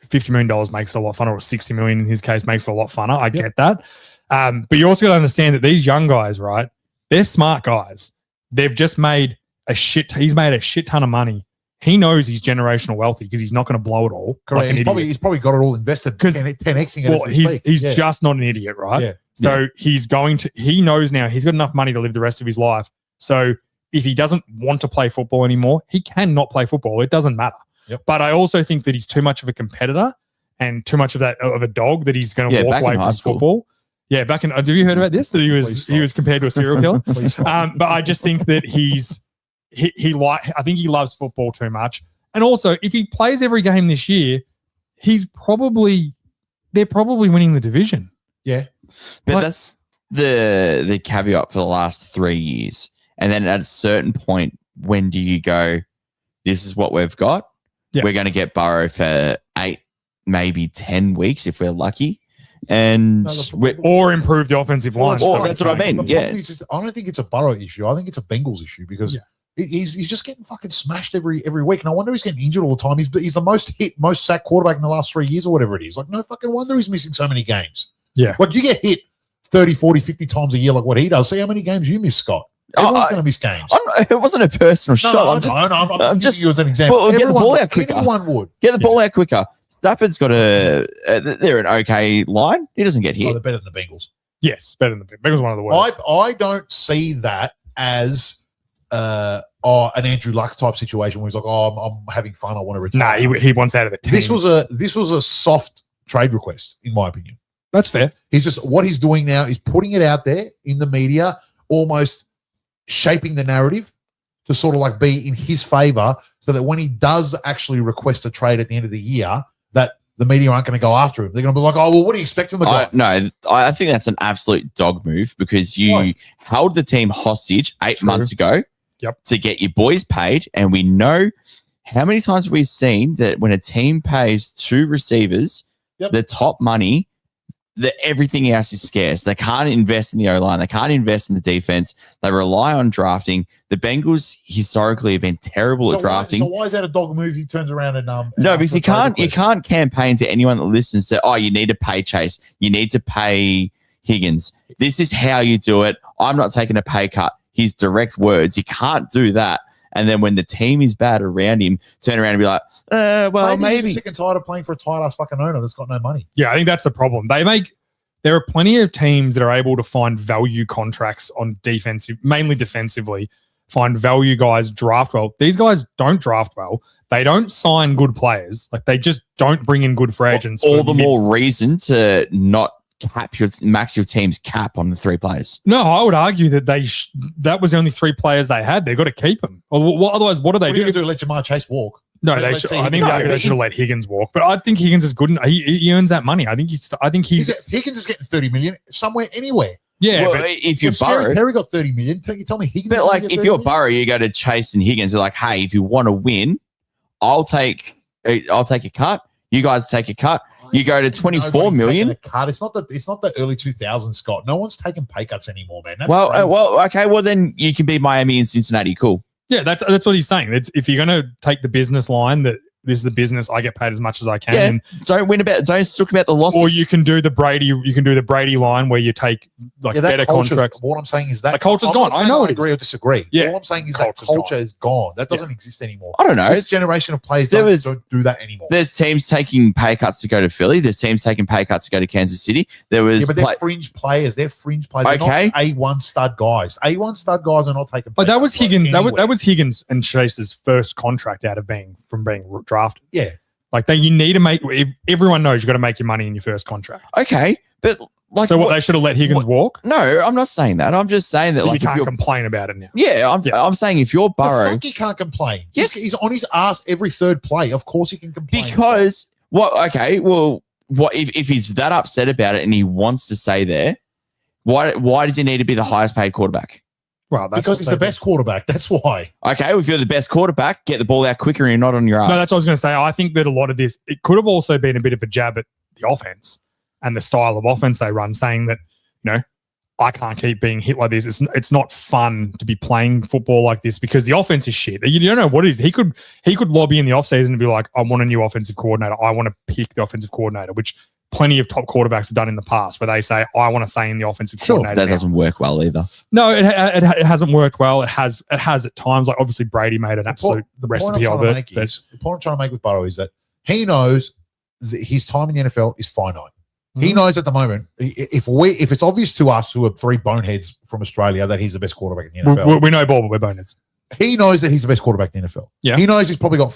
$50 million makes it a lot funner, or $60 million in his case makes it a lot funner. I get that. But you also got to understand that these young guys, right, they're smart guys. They've just made he's made a shit ton of money. He knows he's generational wealthy because he's not going to blow it all. Correct. Like he's probably got it all invested. 10xing it. Well, he's just not an idiot, right? Yeah. So he knows now he's got enough money to live the rest of his life. So if he doesn't want to play football anymore, he cannot play football. It doesn't matter. Yep. But I also think that he's too much of a competitor and too much of a dog that he's going to walk away from football. Yeah, have you heard about this? That he was compared to a serial killer. But I just think that I think he loves football too much. And also, if he plays every game this year, they're probably winning the division. Yeah. But that's the caveat for the last 3 years. And then at a certain point, when do you go, this is what we've got? Yeah. We're going to get Burrow for 8, maybe 10 weeks if we're lucky. Or improve the offensive line. That's what I mean. Yeah. I don't think it's a Burrow issue. I think it's a Bengals issue because he's just getting fucking smashed every week. And I wonder he's getting injured all the time. He's the most hit, most sacked quarterback in the last 3 years or whatever it is. Like, no fucking wonder he's missing so many games. Yeah. Like, you get hit 30, 40, 50 times a year like what he does. See how many games you miss, Scott. Everyone's going to miss games. It wasn't a personal shot. I'm just giving you as an example. Well, get the ball out quicker. Anyone would. Get the ball out quicker. Stafford's got they're an okay line. He doesn't get hit. Oh, they're better than the Bengals. Yes, better than the Bengals. Bengals one of the worst. I don't see that as an Andrew Luck type situation where he's like, I'm having fun. I want to retire. No, he wants out of the team. This was a soft trade request, in my opinion. That's fair. He's just what he's doing now is putting it out there in the media, almost shaping the narrative to sort of like be in his favor, so that when he does actually request a trade at the end of the year, that the media aren't going to go after him. They're going to be like, oh, well, what do you expect from the guy? No, I think that's an absolute dog move because you held the team hostage 8 months ago to get your boys paid. And we know how many times have we seen that when a team pays 2 receivers the top money, that everything else is scarce. They can't invest in the O-line. They can't invest in the defense. They rely on drafting. The Bengals historically have been terrible at drafting. So why is that a dog move? He turns around and no, because you can't campaign to anyone that listens to, you need to pay Chase. You need to pay Higgins. This is how you do it. I'm not taking a pay cut. His direct words. You can't do that. And then when the team is bad around him, turn around and be like, maybe. He's sick and tired of playing for a tight-ass fucking owner that's got no money. Yeah, I think that's the problem. There are plenty of teams that are able to find value contracts on mainly defensively, find value guys, draft well. These guys don't draft well. They don't sign good players. Like, they just don't bring in good free agents. All the more reason to not max your team's cap on the 3 players. No, I would argue that that was the only 3 players they had. They've got to keep them. Otherwise, what do they do? Let Jamar Chase walk. No, I think they should have let Higgins walk. But I think Higgins is good. He earns that money. Higgins is getting $30 million somewhere, anywhere. Yeah, well, if you're Burrow, Terry got $30 million. You tell me Higgins. But like, if you're Burrow, you go to Chase and Higgins. They're like, hey, if you want to win, I'll take a cut. You guys take a cut. You go to 24 million. Cut. It's not the early 2000s, Scott. No one's taking pay cuts anymore, man. Okay. Well, then you can be Miami and Cincinnati. Cool. Yeah, that's what he's saying. It's, if you're going to take the business line that this is a business, I get paid as much as I can. Yeah. And, Don't talk about the losses. or you can do the Brady line where you take like better contracts. What I'm saying is that the culture's I'm gone. not saying I know I it agree is. or disagree. Yeah. All I'm saying is Culture's that culture gone. is gone. That doesn't exist anymore. I don't know. This generation of players don't do that anymore. There's teams taking pay cuts to go to Philly. There's teams taking pay cuts to go to Kansas City. There was Yeah, but they're fringe players. They're fringe players. They're Okay. not A1 stud guys. A1 stud guys are not taking. But pay that was cuts Higgins. anywhere. That was Higgins and Chase's first contract out of being drafted. Yeah. Like you need to make. Everyone knows you got to make your money in your first contract. okay, but like So what they should have let Higgins walk. No, I'm not saying that. I'm just saying that You like if can't you're, complain about it now. yeah, I'm saying if you're The Burrow, fuck he can't complain. Yes. He's on his ass every third play. Of course he can complain. because what? Okay, well, what if he's that upset about it and he wants to stay there? Why does he need to be the highest paid quarterback? Well, that's because he's the best quarterback. That's why. Okay, well, if you're the best quarterback, get the ball out quicker and you're not on your ass. No, that's what I was going to say. I think that a lot of this, it could have also been a bit of a jab at the offense and the style of offense they run, saying that, I can't keep being hit like this. It's not fun to be playing football like this because the offense is shit. You don't know what it is. He could lobby in the offseason and be like, I want a new offensive coordinator. I want to pick the offensive coordinator, which plenty of top quarterbacks have done in the past where they say, I want to stay in the offensive coordinator. That now. doesn't work well either. No, it hasn't worked well. It has at times. Like obviously Brady made an absolute recipe of it. The point I'm trying to make with Burrow is that he knows that his time in the NFL is finite. Mm-hmm. He knows at the moment, if it's obvious to us who are three boneheads from Australia that he's the best quarterback in the NFL. We know ball, but we're boneheads. He knows that he's the best quarterback in the NFL. Yeah. He knows he's probably got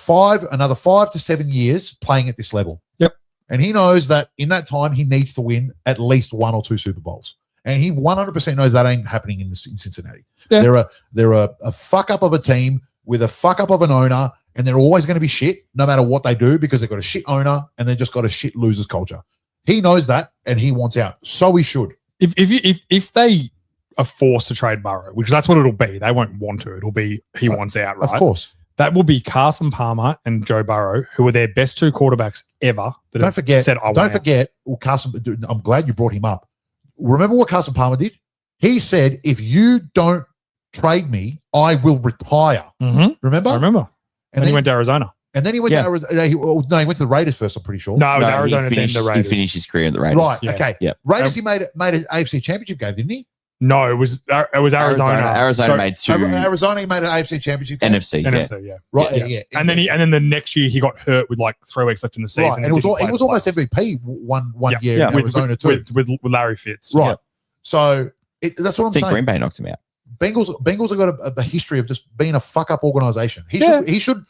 another 5 to 7 years playing at this level. Yep. And he knows that in that time, he needs to win at least 1 or 2 Super Bowls. And he 100% knows that ain't happening in Cincinnati. Yeah. They're a fuck up of a team with a fuck up of an owner, and they're always going to be shit no matter what they do because they've got a shit owner and they've just got a shit losers culture. He knows that, and he wants out. So he should. If they are forced to trade Burrow, which that's what it'll be, they won't want to. It'll be he wants out, right? Of course. That will be Carson Palmer and Joe Burrow, who are their best 2 quarterbacks ever. That Don't forget. Well, Carson. I'm glad you brought him up. Remember what Carson Palmer did? He said, "If you don't trade me, I will retire." Mm-hmm. Remember? I remember. And then he went to Arizona. And then he went to Arizona. He went to the Raiders first, I'm pretty sure. No, it was Arizona, then the Raiders. He finished his career at the Raiders. Right, Yeah. okay. Yep. Raiders, he made an AFC Championship game, didn't he? No, it was Arizona. Arizona made 2 Arizona, he made an AFC Championship game. NFC. NFC, yeah. Right, yeah. And then the next year he got hurt with like 3 weeks left in the season. Right, and it was almost MVP one year in Arizona too. With Larry Fitz. Right. Yeah. So that's what I'm I think saying. Green Bay knocked him out. Bengals have got a history of just being a fuck up organization. He should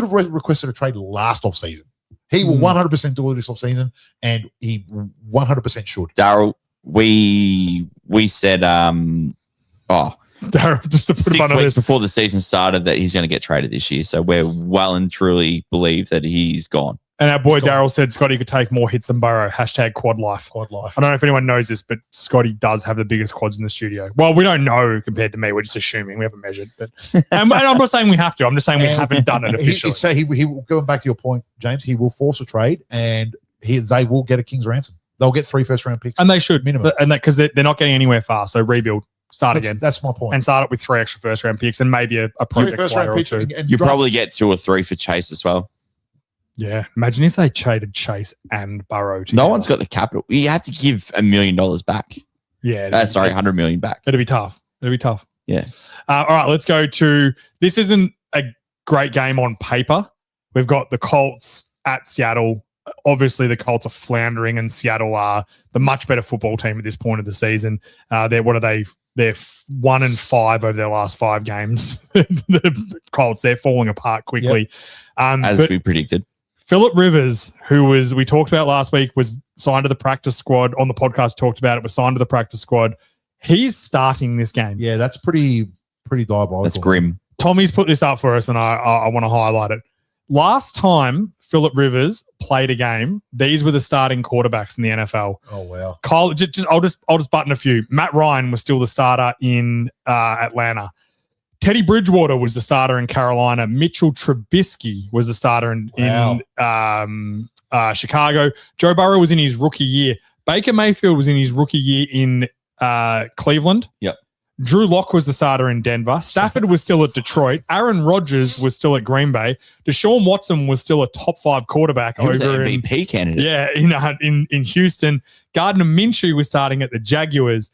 have requested a trade last off season. He will 100% do it this off season, and he 100% should. Daryl, we said Daryl, just to put 6 him on weeks this. before the season started that he's going to get traded this year. So we're well and truly believe that he's gone. And our boy Daryl said Scotty could take more hits than Burrow. #quad life. Quad life. I don't know if anyone knows this, but Scotty does have the biggest quads in the studio. Well, we don't know compared to me. We're just assuming. We haven't measured. But and I'm not saying we have to. I'm just saying we haven't done it officially. So he will, going back to your point, James, he will force a trade, and they will get a king's ransom. They'll get 3 first-round picks. And they should. Minimum. And that because they're not getting anywhere fast. So rebuild. Start again. That's my point. And start it with 3 extra first-round picks and maybe a project 3 first player round or picks 2. and You draft- probably get 2 or 3 for Chase as well. Yeah. Imagine if they traded Chase and Burrow together. No one's got the capital. You have to give $1 million back. Yeah. $100 million back. It'll be tough. Yeah. All right, let's go to this. Isn't a great game on paper. We've got the Colts at Seattle. Obviously, the Colts are floundering, and Seattle are the much better football team at this point of the season. They're 1-5 over their last 5 games. The Colts, they're falling apart quickly. As we predicted. Phillip Rivers, who we talked about last week, was signed to the practice squad. On the podcast, talked about it, was signed to the practice squad. He's starting this game. Yeah, that's pretty diabolical. That's grim. Tommy's put this up for us, and I want to highlight it. Last time Phillip Rivers played a game, these were the starting quarterbacks in the NFL. Oh wow! Kyle, I'll just button a few. Matt Ryan was still the starter in Atlanta. Teddy Bridgewater was the starter in Carolina. Mitchell Trubisky was the starter in Chicago. Joe Burrow was in his rookie year. Baker Mayfield was in his rookie year in Cleveland. Yep. Drew Lock was the starter in Denver. Stafford was still at Detroit. Aaron Rodgers was still at Green Bay. Deshaun Watson was still a top 5 quarterback He was an over MVP candidate. in Houston. Gardner Minshew was starting at the Jaguars.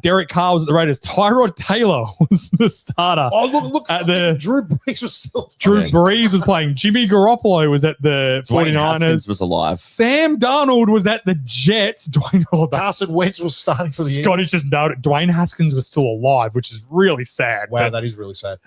Derek Carr was at the Raiders. Tyrod Taylor was the starter. Oh, look. The- Drew Brees was still Drew playing. Brees was playing. Jimmy Garoppolo was at the Dwayne 49ers. Haskins was alive. Sam Darnold was at the Jets. Carson Wentz was starting for the end. Scotty just nailed it. Dwayne Haskins was still alive, which is really sad. Wow, But, that is really sad.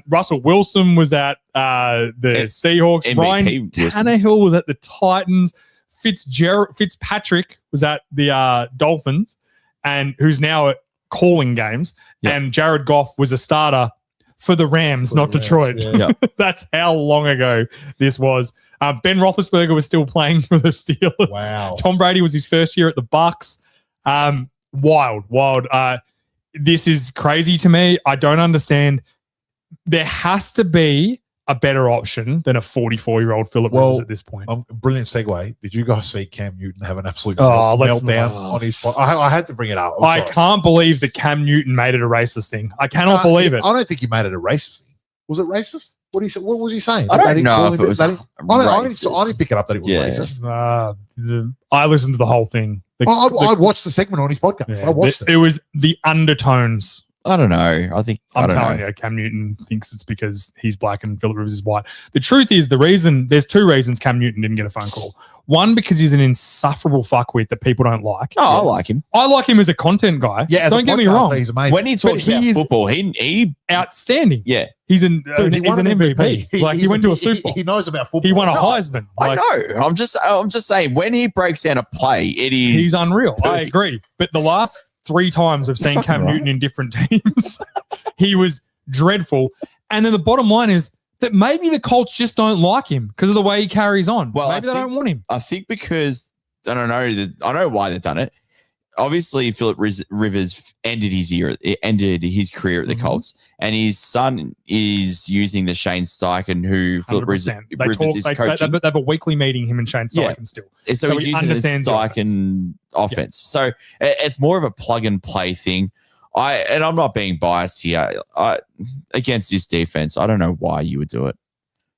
Russell Wilson was at the Seahawks. MVP Ryan Wilson. Tannehill was at the Titans. Fitzpatrick was at the Dolphins, and who's now calling games. Yep. And Jared Goff was a starter for the Rams, not Yeah, Detroit. yeah. That's how long ago this was. Ben Roethlisberger was still playing for the Steelers. Wow. Tom Brady was his first year at the Bucks. Wild. This is crazy to me. I don't understand. There has to be a better option than a 44-year-old Philip Rivers at this point. Brilliant segue. Did you guys see Cam Newton have an absolute let's meltdown not. on his? I had to bring it up. I'm I sorry. can't believe that Cam Newton made it a racist thing. I cannot believe it. I don't think he made it a racist thing. Was it racist? What was he saying? I That don't he- know that if he- it was that he- racist. I didn't pick it up that it was Yeah. racist. I listened to the whole thing. I'd watched the segment on his podcast. I watched it. It was the undertones. I don't know. I think I I'm don't telling know. you, Cam Newton thinks it's because he's black and Philip Rivers is white. The truth is, there's 2 reasons Cam Newton didn't get a phone call. One, because he's an insufferable fuckwit that people don't like. Oh, I like him. I like him as a content guy. Yeah, as a don't get me podcast, wrong. He's amazing. When he talks he about is- football, he Outstanding. yeah. He's an Dude, he won MVP. He went to a Super Bowl. He knows about football. He won a Heisman. I know. I'm just saying when he breaks down a play, it is He's unreal. I perfect. agree. But the last 3 times we've seen You're Cam fucking right. Newton in different teams, he was dreadful. And then the bottom line is that maybe the Colts just don't like him because of the way he carries on. Well, maybe they don't want him. I think because I don't know why they've done it. Obviously, Philip Rivers ended his career at the Mhm. Colts, and his son is using the Shane Steichen, who Philip Rivers 100%. They is talk. They coaching. have a weekly meeting. Him and Shane Yeah. Steichen still. So he he's using understands the the Steichen offense. So it's more of a plug and play thing. I'm not being biased here. Against this defense, I don't know why you would do it.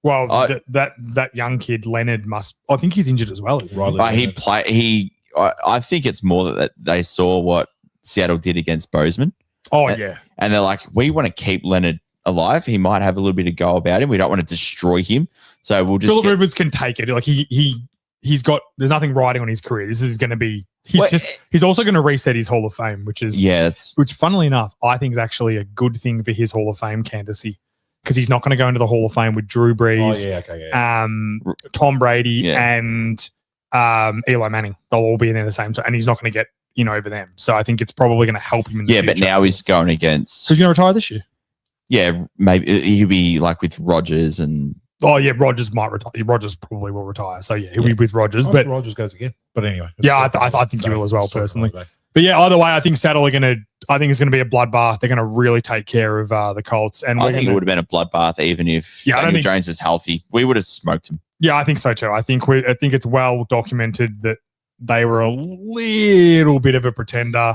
Well, that young kid Leonard must. I think he's injured as well. Isn't he? Riley But Leonard. I think it's more that they saw what Seattle did against Bozeman, Oh yeah. and they're like, we want to keep Leonard alive. He might have a little bit of go about him. We don't want to destroy him. So we'll just Philip Rivers can take it. Like he's got. There's nothing riding on his career. This is going to be. He's also going to reset his Hall of Fame, which is which, funnily enough, I think is actually a good thing for his Hall of Fame candidacy because he's not going to go into the Hall of Fame with Drew Brees, Tom Brady, and Eli Manning. They'll all be in there the same time, and he's not going to get over them. So I think it's probably going to help him in the future. but now he's going against. So he's going to retire this year. Yeah, maybe he'll be like with Rodgers and. Oh yeah, Rodgers might retire. Rodgers probably will retire. So yeah, he'll be with Rodgers. But Rodgers goes again. But anyway. Yeah, I think he will as well, personally. But yeah, either way, I think Seattle are going to. I think it's going to be a bloodbath. They're going to really take care of the Colts. And I think it would have been a bloodbath even if Daniel Jones was healthy. We would have smoked him. Yeah, I think so too. I think it's well documented that they were a little bit of a pretender,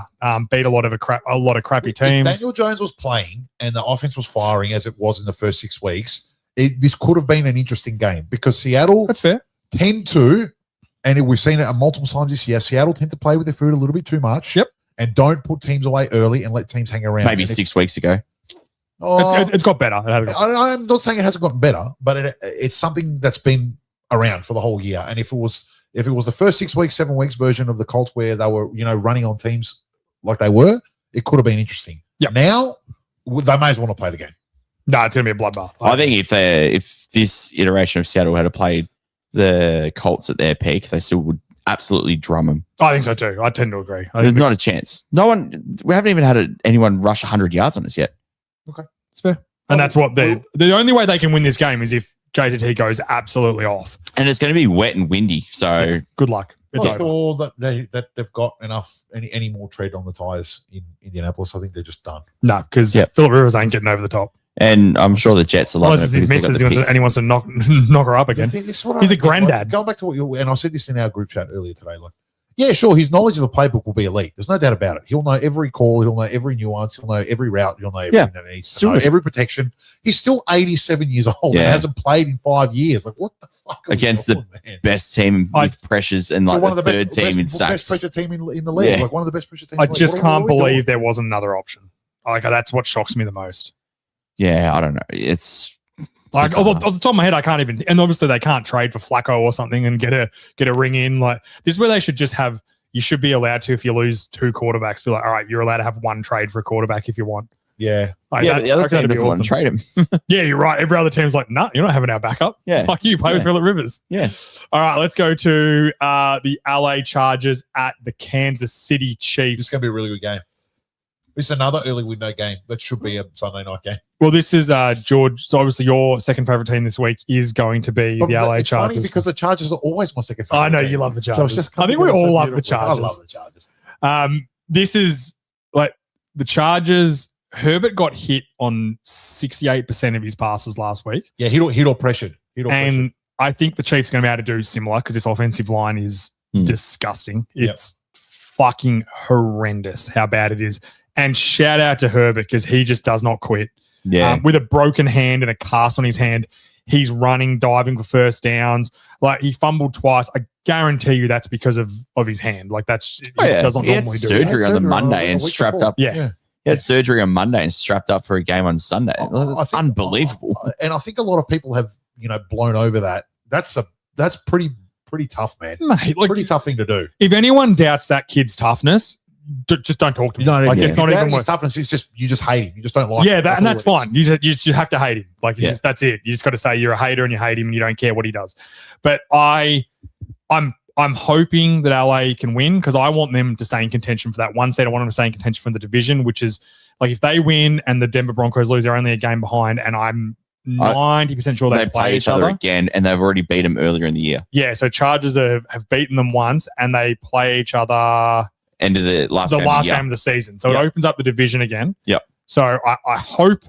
beat a lot of crappy teams. If Daniel Jones was playing and the offense was firing as it was in the first 6 weeks, this could have been an interesting game because Seattle That's fair. tend to, and we've seen it multiple times this year, Seattle tend to play with their food a little bit too much. Yep. And don't put teams away early and let teams hang around. Maybe 6 weeks ago. It's got better. I'm not saying it hasn't gotten better, but it's something that's been around for the whole year. And if it was the first 6 weeks, 7 weeks version of the Colts where they were, running on teams like they were, it could have been interesting. Yep. Now they may as well not play the game. No, it's going to be a bloodbath. I think if this iteration of Seattle had played the Colts at their peak, they still would absolutely drum them. I think so too. I tend to agree. There's not a chance. We haven't even had anyone rush 100 yards on us yet. Okay. It's fair. And that's what the only way they can win this game is if JTT goes absolutely off. And it's going to be wet and windy. So good luck. It's Not over. sure that they've got enough any more tread on the tires in Indianapolis. I think they're just done. No, because Philip Rivers ain't getting over the top. And I'm sure the Jets are loving Unless it. he's because misses, they've got the and he wants to knock her up again. This is what He's a I don't get. granddad. Going back to what and I said this in our group chat earlier today. Like, Yeah, sure. His knowledge of the playbook will be elite. There's no doubt about it. He'll know every call. He'll know every nuance. He'll know every route. He'll know everything that he needs to know, every protection. He's still 87 years old and hasn't played in 5 years. Like, what the fuck? Against the best team with pressures and like the third team in sacks. Best pressure team in the league. Like one of the best pressure teams. I just can't believe there wasn't another option. Like that's what shocks me the most. Yeah, I don't know. It's like off the top of my head, I can't even. And obviously, they can't trade for Flacco or something and get a ring in. Like this is where they should just have. You should be allowed to, if you lose 2 quarterbacks, be like, all right, you're allowed to have 1 trade for a quarterback if you want. Yeah, but the other team doesn't want to trade him. Yeah, you're right. Every other team's like, nah, you're not having our backup. Yeah, fuck you. Play with Phillip Rivers. Yeah. All right, let's go to the LA Chargers at the Kansas City Chiefs. This is going to be a really good game. This is another early window game that should be a Sunday night game. Well, this is George. So obviously, your second favorite team this week is going to be the LA it's Chargers. Funny because the Chargers are always my second favorite. I know team. you love the Chargers. So it's just I think we all love the Chargers. I love the Chargers. This is like the Chargers. Herbert got hit on 68% of his passes last week. Yeah, hit or pressured. And I think the Chiefs are going to be able to do similar because this offensive line is disgusting. It's fucking horrendous how bad it is. And shout out to Herbert because he just does not quit. Yeah. With a broken hand and a cast on his hand, he's running, diving for first downs. Like he fumbled twice. I guarantee you that's because of his hand. Like that's doesn't normally do. Surgery on the Monday and strapped up. Yeah. He had surgery on Monday and strapped up for a game on Sunday. Unbelievable. And I think a lot of people have blown over that. That's pretty tough, man. Mate, like, pretty tough thing to do. If anyone doubts that kid's toughness, just don't talk to me. It's not even worth toughness. It's just you just hate him. You just don't like him. Yeah, and that's fine. You just have to hate him. Like that's it. You just got to say you're a hater and you hate him and you don't care what he does. But I'm hoping that LA can win because I want them to stay in contention for that 1 seed. I want them to stay in contention for the division, which is like if they win and the Denver Broncos lose, they're only a game behind, and I'm 90% sure they play each other again, and they've already beat them earlier in the year. Yeah, so Chargers have beaten them once, and they play each other end of the last game of the season. So it opens up the division again. Yep. So I hope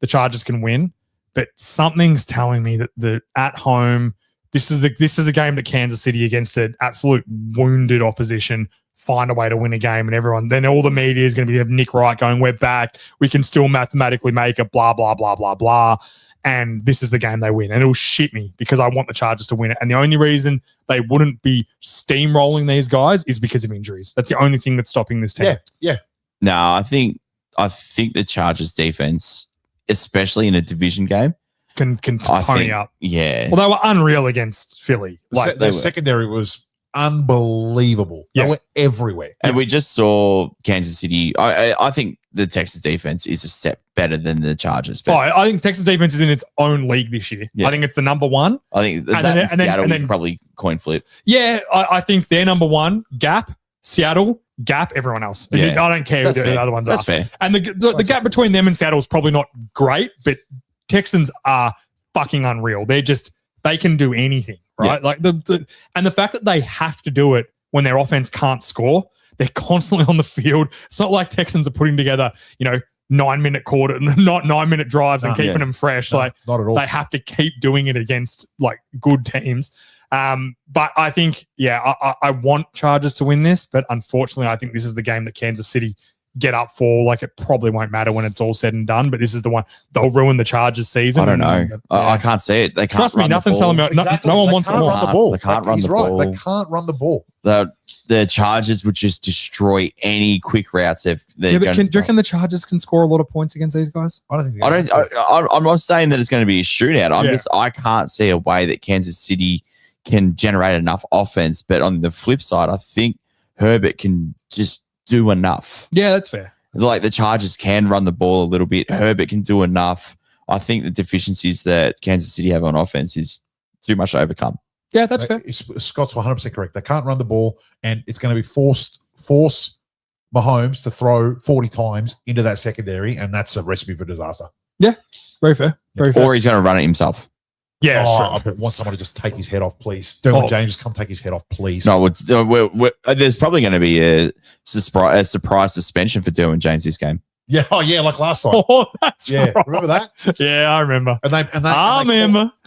the Chargers can win, but something's telling me that the at home. This is the game that Kansas City against an absolute wounded opposition find a way to win a game, and then all the media is going to be Nick Wright going, we're back, we can still mathematically make it, blah, blah, blah, blah, blah. And this is the game they win. And it'll shit me because I want the Chargers to win it. And the only reason they wouldn't be steamrolling these guys is because of injuries. That's the only thing that's stopping this team. Yeah. No, I think the Chargers defense, especially in a division game, can pony up. Yeah. Well, they were unreal against Philly. Like their secondary was unbelievable. They were everywhere. And we just saw Kansas City. I think the Texas defense is a step better than the Chargers. I think Texas defense is in its own league this year. Yeah. I think it's the number one. I think Seattle would probably coin flip. Yeah, I think they're number one. Gap, Seattle, Gap, everyone else. Yeah. I don't care who the other ones are. That's fair. And the gap between them and Seattle is probably not great, but Texans are fucking unreal. They can do anything, right? Yeah. Like and the fact that they have to do it when their offense can't score, they're constantly on the field. It's not like Texans are putting together, 9-minute quarter, not 9-minute drives and keeping them fresh. No, not at all. They have to keep doing it against like good teams. But I think, I want Chargers to win this, but unfortunately, I think this is the game that Kansas City get up for. Like it probably won't matter when it's all said and done, but this is the one they'll ruin the Chargers season. I don't know. I can't see it. They can't. Trust me, nothing's telling me. No one wants to run the ball. They can't run the ball. They can't run the ball. The Chargers would just destroy any quick routes if they're but do you reckon the Chargers can score a lot of points against these guys? I don't think. I'm not saying that it's going to be a shootout. I can't see a way that Kansas City can generate enough offense. But on the flip side, I think Herbert can just do enough. Yeah, that's fair. It's like the Chargers can run the ball a little bit. Herbert can do enough. I think the deficiencies that Kansas City have on offense is too much to overcome. Yeah, that's fair. Scott's 100% correct. They can't run the ball, and it's going to be force Mahomes to throw 40 times into that secondary, and that's a recipe for disaster. Yeah, very fair. Very fair. Or he's going to run it himself. Yeah, I want someone to just take his head off, please. Derwin James, come take his head off, please. No, there's probably going to be a surprise suspension for Derwin James this game. Yeah, like last time. Oh, that's Yeah, right. remember that? Yeah, I remember. And they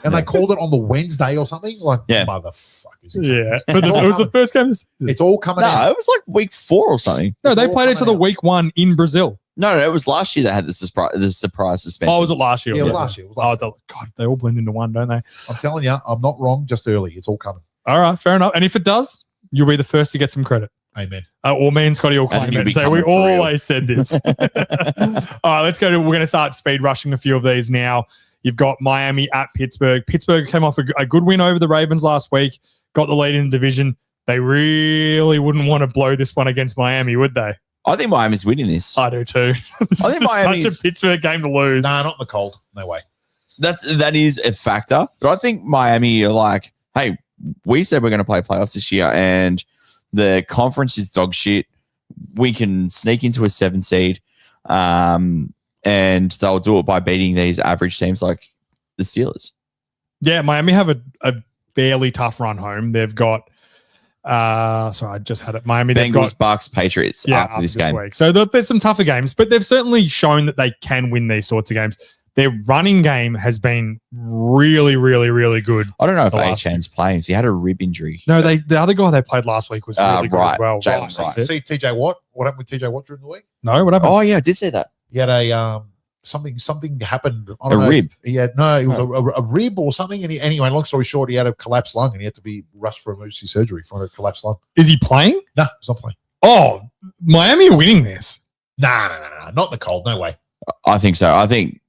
They called it on the Wednesday or something. Like, Yeah. motherfuckers. Yeah, but it was the first game of the season. It's all coming No, out. it was like week 4 or something. No, It's they all played each coming other out. week 1 in Brazil. No, it was last year that had the surprise suspension. Oh, was it last year? Yeah, it was last year. It was last year. God, they all blend into one, don't they? I'm telling you, I'm not wrong. Just early. It's all coming. All right, fair enough. And if it does, you'll be the first to get some credit. Amen. Or me and Scotty will claim think it you'll and be say we coming for real. always said this. All right, we're going to start speed rushing a few of these now. You've got Miami at Pittsburgh. Pittsburgh came off a good win over the Ravens last week, got the lead in the division. They really wouldn't want to blow this one against Miami, would they? I think Miami's winning this. I do too. This I think is Miami's- such a Pittsburgh game to lose. Nah, not in the cold. No way. That is a factor. But I think Miami are like, hey, we said we're going to play playoffs this year, and the conference is dog shit. We can sneak into a 7 seed, and they'll do it by beating these average teams like the Steelers. Yeah, Miami have a fairly tough run home. They've got, sorry, I just had it. Miami, they've Bengals, got Bucks, Patriots after this game. week. So there's some tougher games, but they've certainly shown that they can win these sorts of games. Their running game has been really, really, really good. I don't know if The last Achan's playing. He had a rib injury. No, the other guy they played last week was really good right. as well. Jalen Right. Wright. See TJ Watt. What happened with TJ Watt during the week? No, what happened? Oh, yeah, I did say that. He had a something happened. I A don't know if rib. He had it was a rib or something. And anyway, long story short, he had a collapsed lung and he had to be rushed for emergency surgery for a collapsed lung. Is he playing? No, he's not playing. Oh, Miami are winning this. Nah, not in the cold. No way. I think so. I think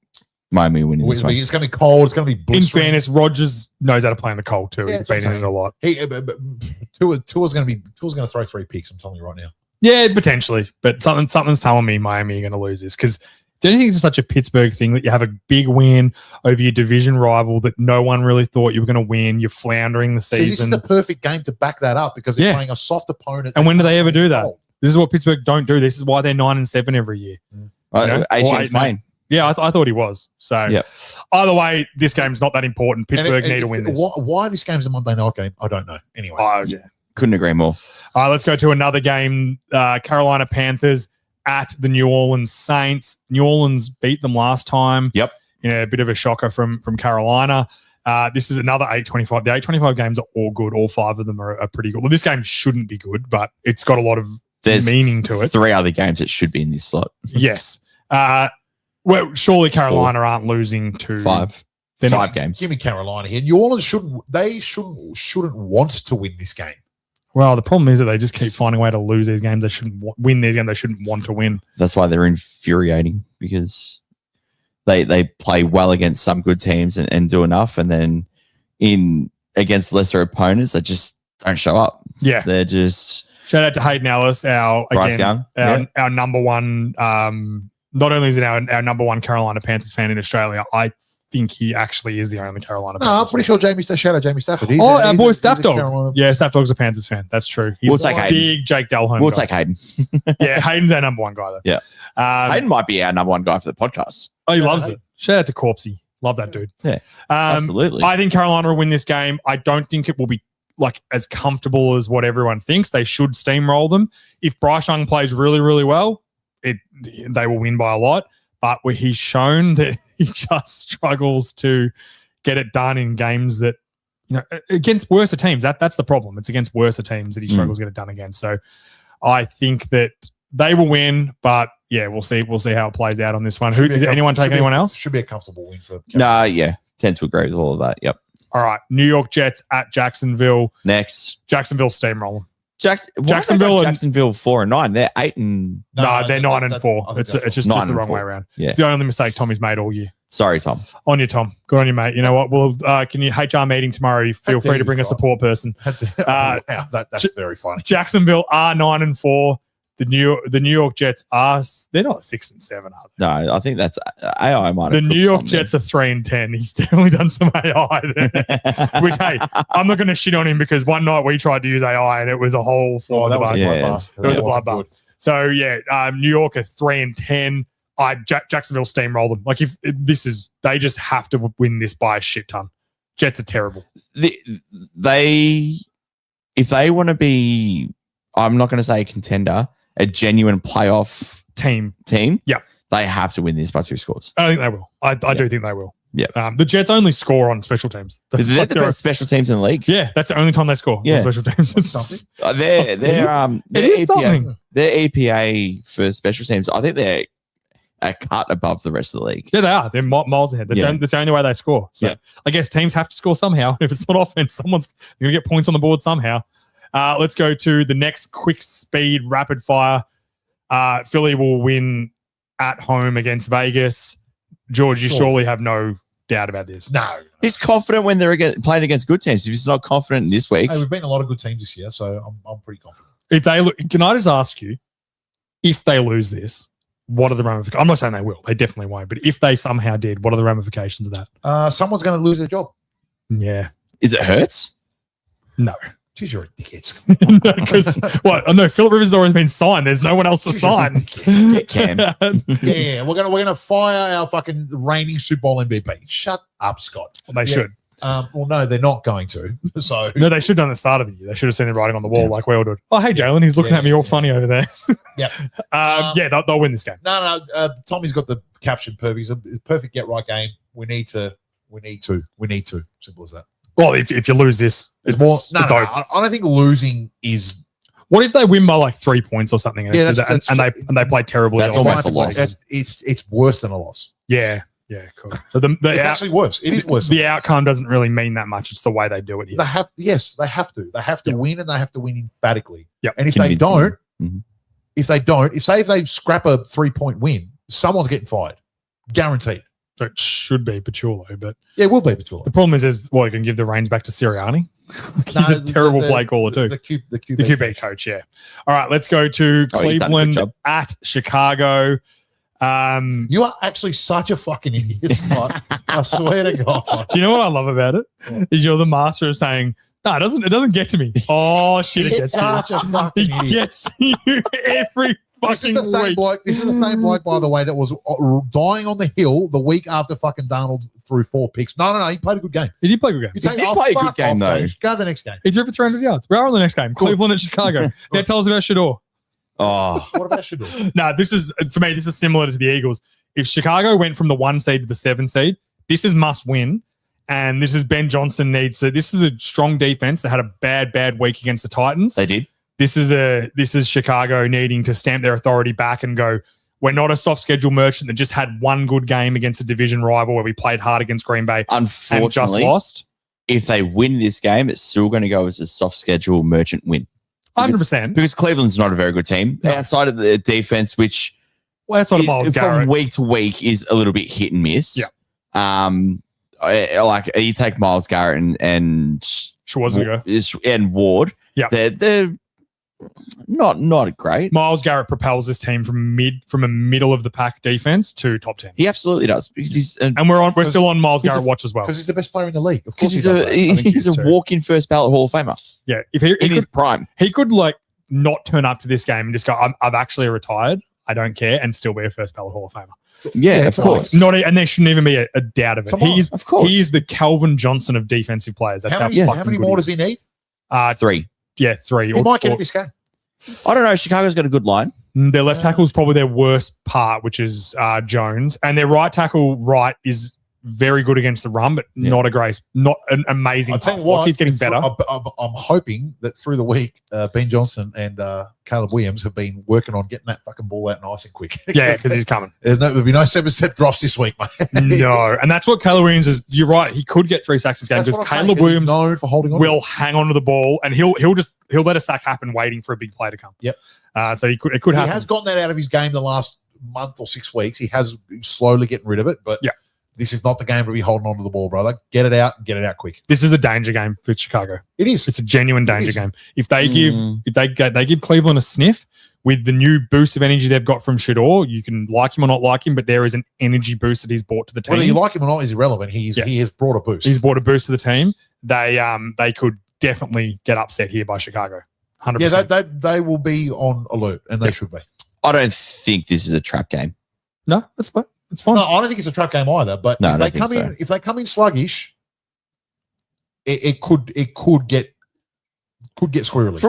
Miami winning this one. It's going to be cold. It's going to be In blistering. fairness, Rogers knows how to play in the cold too. Yeah, He's that's been what in it a lot. Tua's going to throw 3 picks. I'm telling you right now. Yeah, potentially, but something's telling me Miami are going to lose this because don't you think it's such a Pittsburgh thing that you have a big win over your division rival that no one really thought you were going to win? You're floundering the See, this is season. the perfect game to back that up because they're Yeah. playing a soft opponent. And when do they ever do that? Cold. This is what Pittsburgh don't do. This is why they're 9-7 every year. You know? Or Achan's 8-9. playing. Yeah, I thought he was. So Yep. either way, this game's not that important. Pittsburgh need to win this. Why this game's a Monday night game? I don't know. Anyway, Oh, yeah. Couldn't agree more. All right, let's go to another game. Carolina Panthers at the New Orleans Saints. New Orleans beat them last time. Yep. A bit of a shocker from Carolina. This is another 825. The 825 games are all good. All 5 of them are pretty good. Well, this game shouldn't be good, but it's got a lot of There's meaning to it. 3 other games that should be in this slot. Yes. Well, surely Carolina aren't losing to 5. They're not- 5 games. give me Carolina here. New Orleans shouldn't want to win this game. Well, the problem is that they just keep finding a way to lose these games. They shouldn't win these games. They shouldn't want to win. That's why they're infuriating, because they play well against some good teams and do enough, and then against lesser opponents, they just don't show up. Yeah. They're just Shout out to Hayden Ellis, Bryce Young. our number one. Not only is it our number one Carolina Panthers fan in Australia, I think he actually is the only Carolina. No, I'm Panthers pretty fan. sure shout out Jamie Stafford. Our boy Staff a Dog. Carolina- Yeah, Staff Dog's a Panthers fan. That's true. He's We'll a take Hayden. big Jake Delhomme. We'll guy. take Hayden. Yeah, Hayden's our number one guy though. Yeah. Hayden might be our number one guy for the podcast. Oh, he Yeah, loves Hayden. it. Shout out to Corpsey. Love that dude. Yeah, Absolutely. I think Carolina will win this game. I don't think it will be like as comfortable as what everyone thinks. They should steamroll them. If Bryce Young plays really, really well, they will win by a lot. But he's shown that he just struggles to get it done in games that, against worse teams. That's the problem. It's against worse teams that he struggles to get it done against. So I think that they will win, but yeah, we'll see. We'll see how it plays out on this one. Should be a Anyone take anyone else? Should be a comfortable win for Nah, yeah. Tend to agree with all of that. Yep. All right. New York Jets at Jacksonville. Next. Jacksonville steamroll. Jacksonville 4-9. They're 8 and No, they're 9 and 4. I think It's that's just 9 the and wrong 4. way around. Yeah. It's the only mistake Tommy's made all year. sorry, Tom. On you, Tom. Good on you, mate. You know what? We'll can you HR meeting tomorrow? Feel free to bring a support person. wow, that's very funny. Jacksonville are 9 and 4. The New York Jets they're not 6 and 7, are they? No, I think that's AI might have The New cooked York Tom Jets are 3 and 10. He's definitely done some AI there. there. Which, hey, I'm not going to shit on him because one night we tried to use AI and it was a whole Oh, that was a Yeah. bloodbath. It was a That wasn't bloodbath. good. So yeah, New York are 3 and 10. Jacksonville steamroll them. Like they just have to win this by a shit ton. Jets are terrible. If they want to be, I'm not going to say a contender, a genuine playoff Team. team, Yep. They have to win this by 2 scores. I think they will. I do think they will. Yeah. The Jets only score on special teams. Is that the best special teams in the league? Yeah, that's the only time they score. Yeah. On special teams. That's something. Their is EPA, something. their EPA for special teams, I think they're a cut above the rest of the league. Yeah, they are. They're miles ahead. That's the only way they score. So Yeah. I guess teams have to score somehow. If it's not offense, someone's going to get points on the board somehow. Let's go to the next quick speed rapid fire. Philly will win at home against Vegas. George, you surely have no doubt about this. No. He's confident when they're playing against good teams. If he's not confident this week, Hey, we've been a lot of good teams this year, so I'm pretty confident. If they can I just ask you, if they lose this, what are the ramifications? I'm not saying they will. They definitely won't. But if they somehow did, what are the ramifications of that? Someone's going to lose their job. Yeah. is it Hurts? No. Jeez, you're a dickhead. Because what? Oh, no, Philip Rivers has already been signed. There's no one else to sign. Get Cam. Yeah, we're gonna fire our fucking reigning Super Bowl MVP. Shut up, Scott. Well, they should. Well, no, they're not going to. So No, they should have done the start of the year. They should have seen the writing on the wall like we all did. Oh, hey, Jalen, he's looking at me all funny over there. yeah, they'll win this game. No. Tommy's got the caption perfect. It's a perfect get right game. We need to. Simple as that. Well, if you lose this, It's more. No, it's over. I don't think losing is. What if they win by like 3 points or something? And, Yeah, and they play terribly. That's on almost a offense? loss. It's worse than a loss. Yeah, cool. So the It's actually worse. It is worse. The outcome doesn't really mean that much. It's the way they do it here. They have. Yes, they have to. They have to win, and they have to win emphatically. Yep. And if they don't, Mhm. if they scrap a 3-point win, someone's getting fired, guaranteed. So it should be Pachulo, but Yeah, it will be Petula. the problem is you can give the reins back to Sirianni. He's a terrible play caller too. The QB, The QB coach, yeah. All right, let's go to Oh, he's done a good Cleveland job. at Chicago. You are actually such a fucking idiot, Scott. I swear to God. Do you know what I love about it? Is you're the master of saying, no, it doesn't get to me. Oh shit, it You're gets you. such a fucking He idiot. gets you every This is fucking the same week. bloke. This is the same bloke, by the way, that was dying on the hill the week after fucking Darnold threw 4 picks. No. He played a good game. He did play a good game. You He did play a good fuck game, off, though. James. Go to the next game. He threw for 300 yards. We are on the next game. Cleveland at Chicago. Now tell us about Shador. Oh, What about Shador? No, this is similar to the Eagles. If Chicago went from the 1 seed to the 7 seed, this is must win. And this is Ben Johnson needs. So this is a strong defense that had a bad week against the Titans. they did. This is Chicago needing to stamp their authority back and go, we're not a soft schedule merchant that just had one good game against a division rival where we played hard against Green Bay and just Unfortunately, lost. if they win this game, it's still going to go as a soft schedule merchant win 100%. because Cleveland's not a very good team No. outside of the defense, which Well, that's not a Miles is, from Garrett. week to week is a little bit hit and miss. Yeah. Like you take Miles Garrett and Schwarzenegger. Ward. Yeah. They're not great. Miles Garrett propels this team from a middle of the pack defense to top 10. He absolutely does because he's And we're still on Miles Garrett watch as well. Because he's the best player in the league. Of course he's does that. I think he's is a too. walk-in first ballot Hall of Famer Yeah, if he in his could, prime. he could like not turn up to this game and just go, I'm actually retired. I don't care, and still be a first ballot Hall of Famer. Yeah, Yeah, of it's course. And there shouldn't even be a doubt of it. Come on, of course. He is the Calvin Johnson of defensive players. That's How how, many, fucking how many good more he does he need? is. 3. Yeah, 3. He might get it this game. I don't know. Chicago's got a good line. Their left tackle is probably their worst part, which is Jones, and their right tackle is very good against the run, but not an amazing. I'll tell you pass block. what, He's getting better. I'm hoping that through the week, Ben Johnson and Caleb Williams have been working on getting that fucking ball out nice and quick. Yeah, because he's coming. There'll be no 7-step drops this week, mate. No, and that's what Caleb Williams is. You're right. He could get 3 sacks this game That's because what I'm saying, Caleb 'cause he's Williams known for holding on. will hang on to the ball, and he'll let a sack happen, waiting for a big play to come. Yep. So it could He happen. has gotten that out of his game the last month or 6 weeks. He has been slowly getting rid of it, but Yeah. this is not the game to be holding on to the ball, brother. Get it out and get it out quick. This is a danger game for Chicago. It is. It's a genuine danger is. game. If they give Cleveland a sniff with the new boost of energy they've got from Shador, you can like him or not like him, but there is an energy boost that he's brought to the team. Whether you like him or not is irrelevant. He has brought a boost. He's brought a boost to the team. They could definitely get upset here by Chicago. 100%. Yeah, they will be on alert, and they should be. I don't think this is a trap game. No, that's fine. It's fine. No, I don't think it's a trap game either. But No, I if don't they think come in, so. if they come in sluggish, it could get squirrely.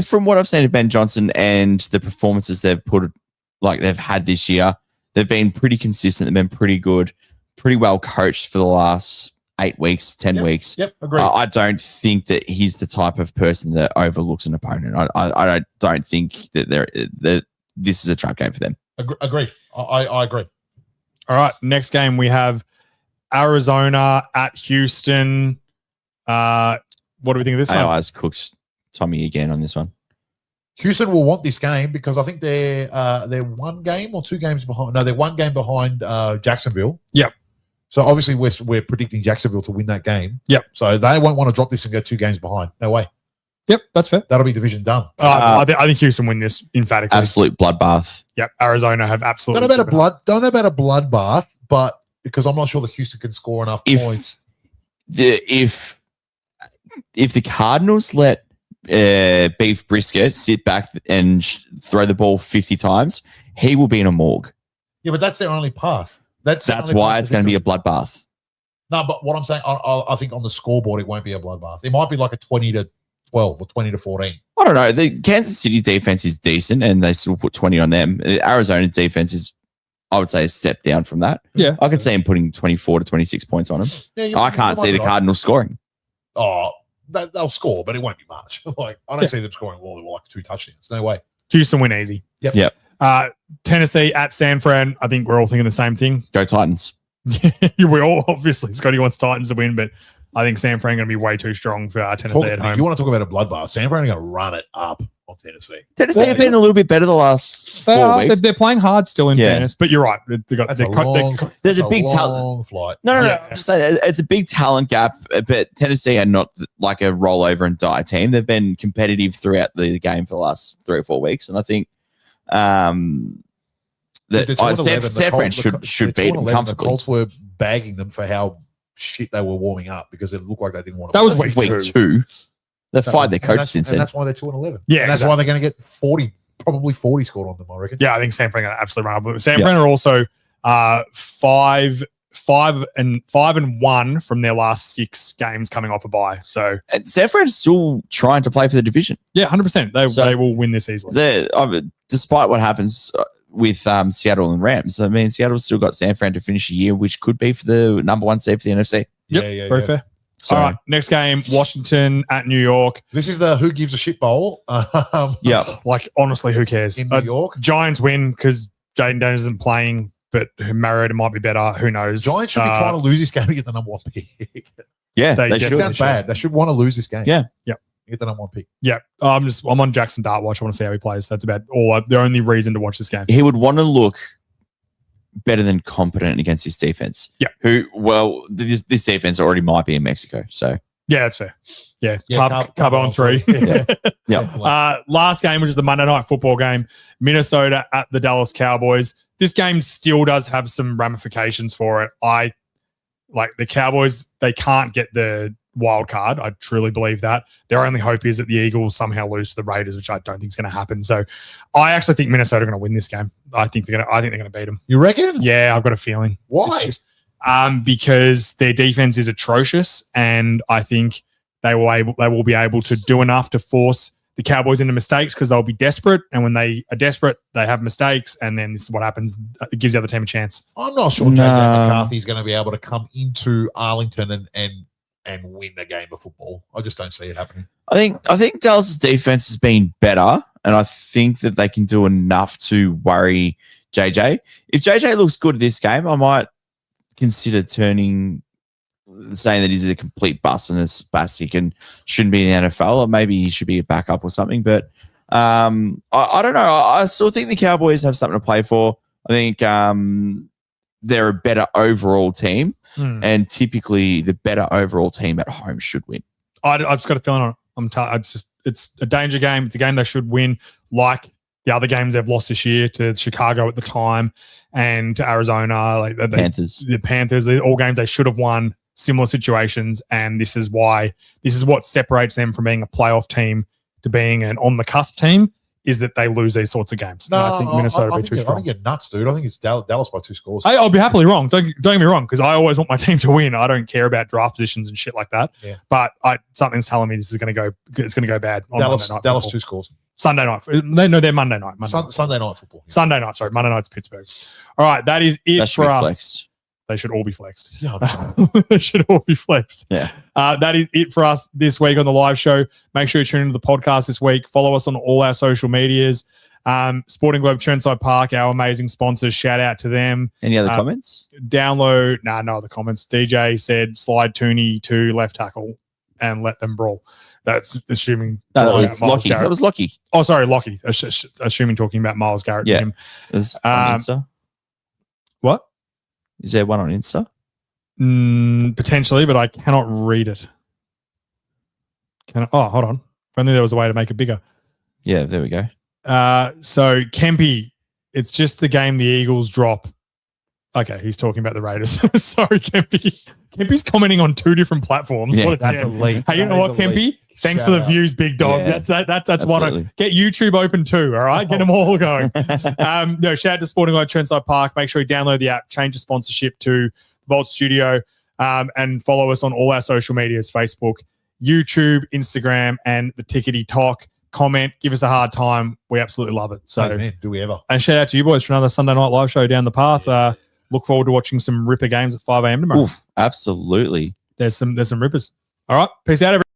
From what I've seen of Ben Johnson and the performances they've had this year, They've been pretty consistent. They've been pretty good, pretty well coached for the last 8 weeks, 10 weeks. Yep, agreed. I don't think that he's the type of person that overlooks an opponent. I don't think that this is a trap game for them. Agreed. I agree. All right. Next game, we have Arizona at Houston. What do we think of this one? AI's Cook's Tommy again on this one. Houston will want this game because I think they're 1 game or 2 games behind. No, they're 1 game behind Jacksonville. Yep. So obviously we're predicting Jacksonville to win that game. Yep. So they won't want to drop this and go 2 games behind. No way. Yep, that's fair. That'll be division done. I think Houston win this emphatically. Absolute bloodbath. Yep. Arizona have absolutely. Don't know about a bloodbath, but because I'm not sure that Houston can score enough points. If the Cardinals let Beef Brisket sit back and throw the ball 50 times, he will be in a morgue. Yeah, but that's their only path. That's why it's going to be a bloodbath. No, but what I'm saying, I think on the scoreboard it won't be a bloodbath. It might be like a 20-12 or 20-14. I don't know. The Kansas City defense is decent, and they still put 20 on them. Arizona's defense is, I would say, a step down from that. Yeah, I could see him putting 24 to 26 points on them. Yeah, I can't see the Cardinals scoring. Oh, they'll score, but it won't be much. Like I don't see them scoring more than like 2 touchdowns. No way. Houston win easy. Yep. Tennessee at San Fran. I think we're all thinking the same thing. Go Titans. We all obviously Scotty wants Titans to win, but I think San Fran going to be way too strong for Tennessee at home. You want to talk about a bloodbath? San Fran are going to run it up on Tennessee. Tennessee have been a little bit better the last 4 weeks. They're playing hard still, in fairness, but you're right. There's a big long flight. No. I'm just saying it's a big talent gap, but Tennessee are not like a rollover and die team. They've been competitive throughout the game for the last 3 or 4 weeks, and I think that San Fran should beat them comfortably. The Colts were bagging them for how shit they were warming up because it looked like they didn't want to. That was week 2. They fired their coach since then. And that's why they're 2-11. Yeah, and that's why they're going to get 40, probably 40 scored on them, I reckon. Yeah, I think San Fran are going to absolutely run up. San Fran are also 5-1 from their last 6 games coming off a bye. So and San Fran's still trying to play for the division. Yeah, 100%. They will win this easily. Despite what happens with Seattle and Rams, I mean, Seattle's still got San Fran to finish the year, which could be for the number 1 seed for the NFC. Yep, very fair. So, all right, next game, Washington at New York. This is the who gives a shit bowl. Like honestly, who cares? In New York, Giants win because Jaden Daniels isn't playing, but Mariota might be better. Who knows? Giants should be trying to lose this game to get the number 1 pick. Yeah, they should. That's bad. They should want to lose this game. Yeah. Get the number 1 pick. Yeah, I'm on Jackson Dart watch. I want to see how he plays. That's about all. The only reason to watch this game. He would want to look better than competent against his defense. Yeah. This defense already might be in Mexico. So yeah, that's fair. Yeah. Carbo on 3. Yeah. Last game, which is the Monday Night Football game, Minnesota at the Dallas Cowboys. This game still does have some ramifications for it. Like the Cowboys, they can't get the wild card. I truly believe that. Their only hope is that the Eagles somehow lose to the Raiders, which I don't think is going to happen. So I actually think Minnesota are going to win this game. I think they're going to beat them. You reckon? Yeah, I've got a feeling. Why? Because their defense is atrocious, and I think they will be able to do enough to force the Cowboys into mistakes because they'll be desperate, and when they are desperate, they have mistakes, and then this is what happens. It gives the other team a chance. I'm not sure JJ McCarthy's going to be able to come into Arlington and win a game of football. I just don't see it happening. I think Dallas' defense has been better, and I think that they can do enough to worry JJ. If JJ looks good at this game, I might consider saying that he's a complete bust and a spastic and shouldn't be in the NFL, or maybe he should be a backup or something. But I don't know. I still think the Cowboys have something to play for. I think they're a better overall team, and typically the better overall team at home should win. I've just got a feeling on it. It's a danger game. It's a game they should win, like the other games they've lost this year to Chicago at the time and to Arizona, like the Panthers. They're all games they should have won. Similar situations, and this is what separates them from being a playoff team to being an on the cusp team. Is that they lose these sorts of games. No, I think Minnesota will be too strong. I think you're nuts, dude. I think it's Dallas by 2 scores. I'll be happily wrong. Don't get me wrong, because I always want my team to win. I don't care about draft positions and shit like that. Yeah. But something's telling me this is going to go. It's going to go bad. Dallas 2 scores. Sunday night. No, they're Monday night. Sunday night football. Sunday night. Sorry, Monday night's Pittsburgh. All right, that is it That should for be us. flexed. They should all be flexed. Yeah. They should all be flexed. Yeah. That is it for us this week on the live show. Make sure you tune into the podcast this week. Follow us on all our social medias. Sporting Globe Chirnside Park, our amazing sponsors. Shout out to them. Any other comments? Download. No other comments. DJ said slide Tooney to left tackle and let them brawl. That's assuming. No, that was Lockie. That was Lockie. Oh, sorry, Lockie. Assuming talking about Miles Garrett. Yeah. Him. There's on Insta. What? Is there one on Insta? Potentially, but I cannot read it. Hold on. If only there was a way to make it bigger. Yeah, there we go. So Kempy, it's just the game the Eagles drop. Okay, he's talking about the Raiders. Sorry, Kempy. Kempy's commenting on two different platforms. Yeah, what a that's gem. elite. Hey, you know what, Kempy? Thanks for the views, big dog. Yeah, That's one. Get YouTube open too. All right, get them all going. Shout out to Sporting Globe Chirnside Park. Make sure you download the app, change the sponsorship to Vault Studio, and follow us on all our social medias: Facebook, YouTube, Instagram, and the Tickety Talk. Comment, give us a hard time. We absolutely love it. So, man, do we ever? And shout out to you boys for another Sunday night live show down the path. Look forward to watching some Ripper games at 5 a.m. tomorrow. Oof, absolutely. There's some Rippers. All right, peace out, everybody.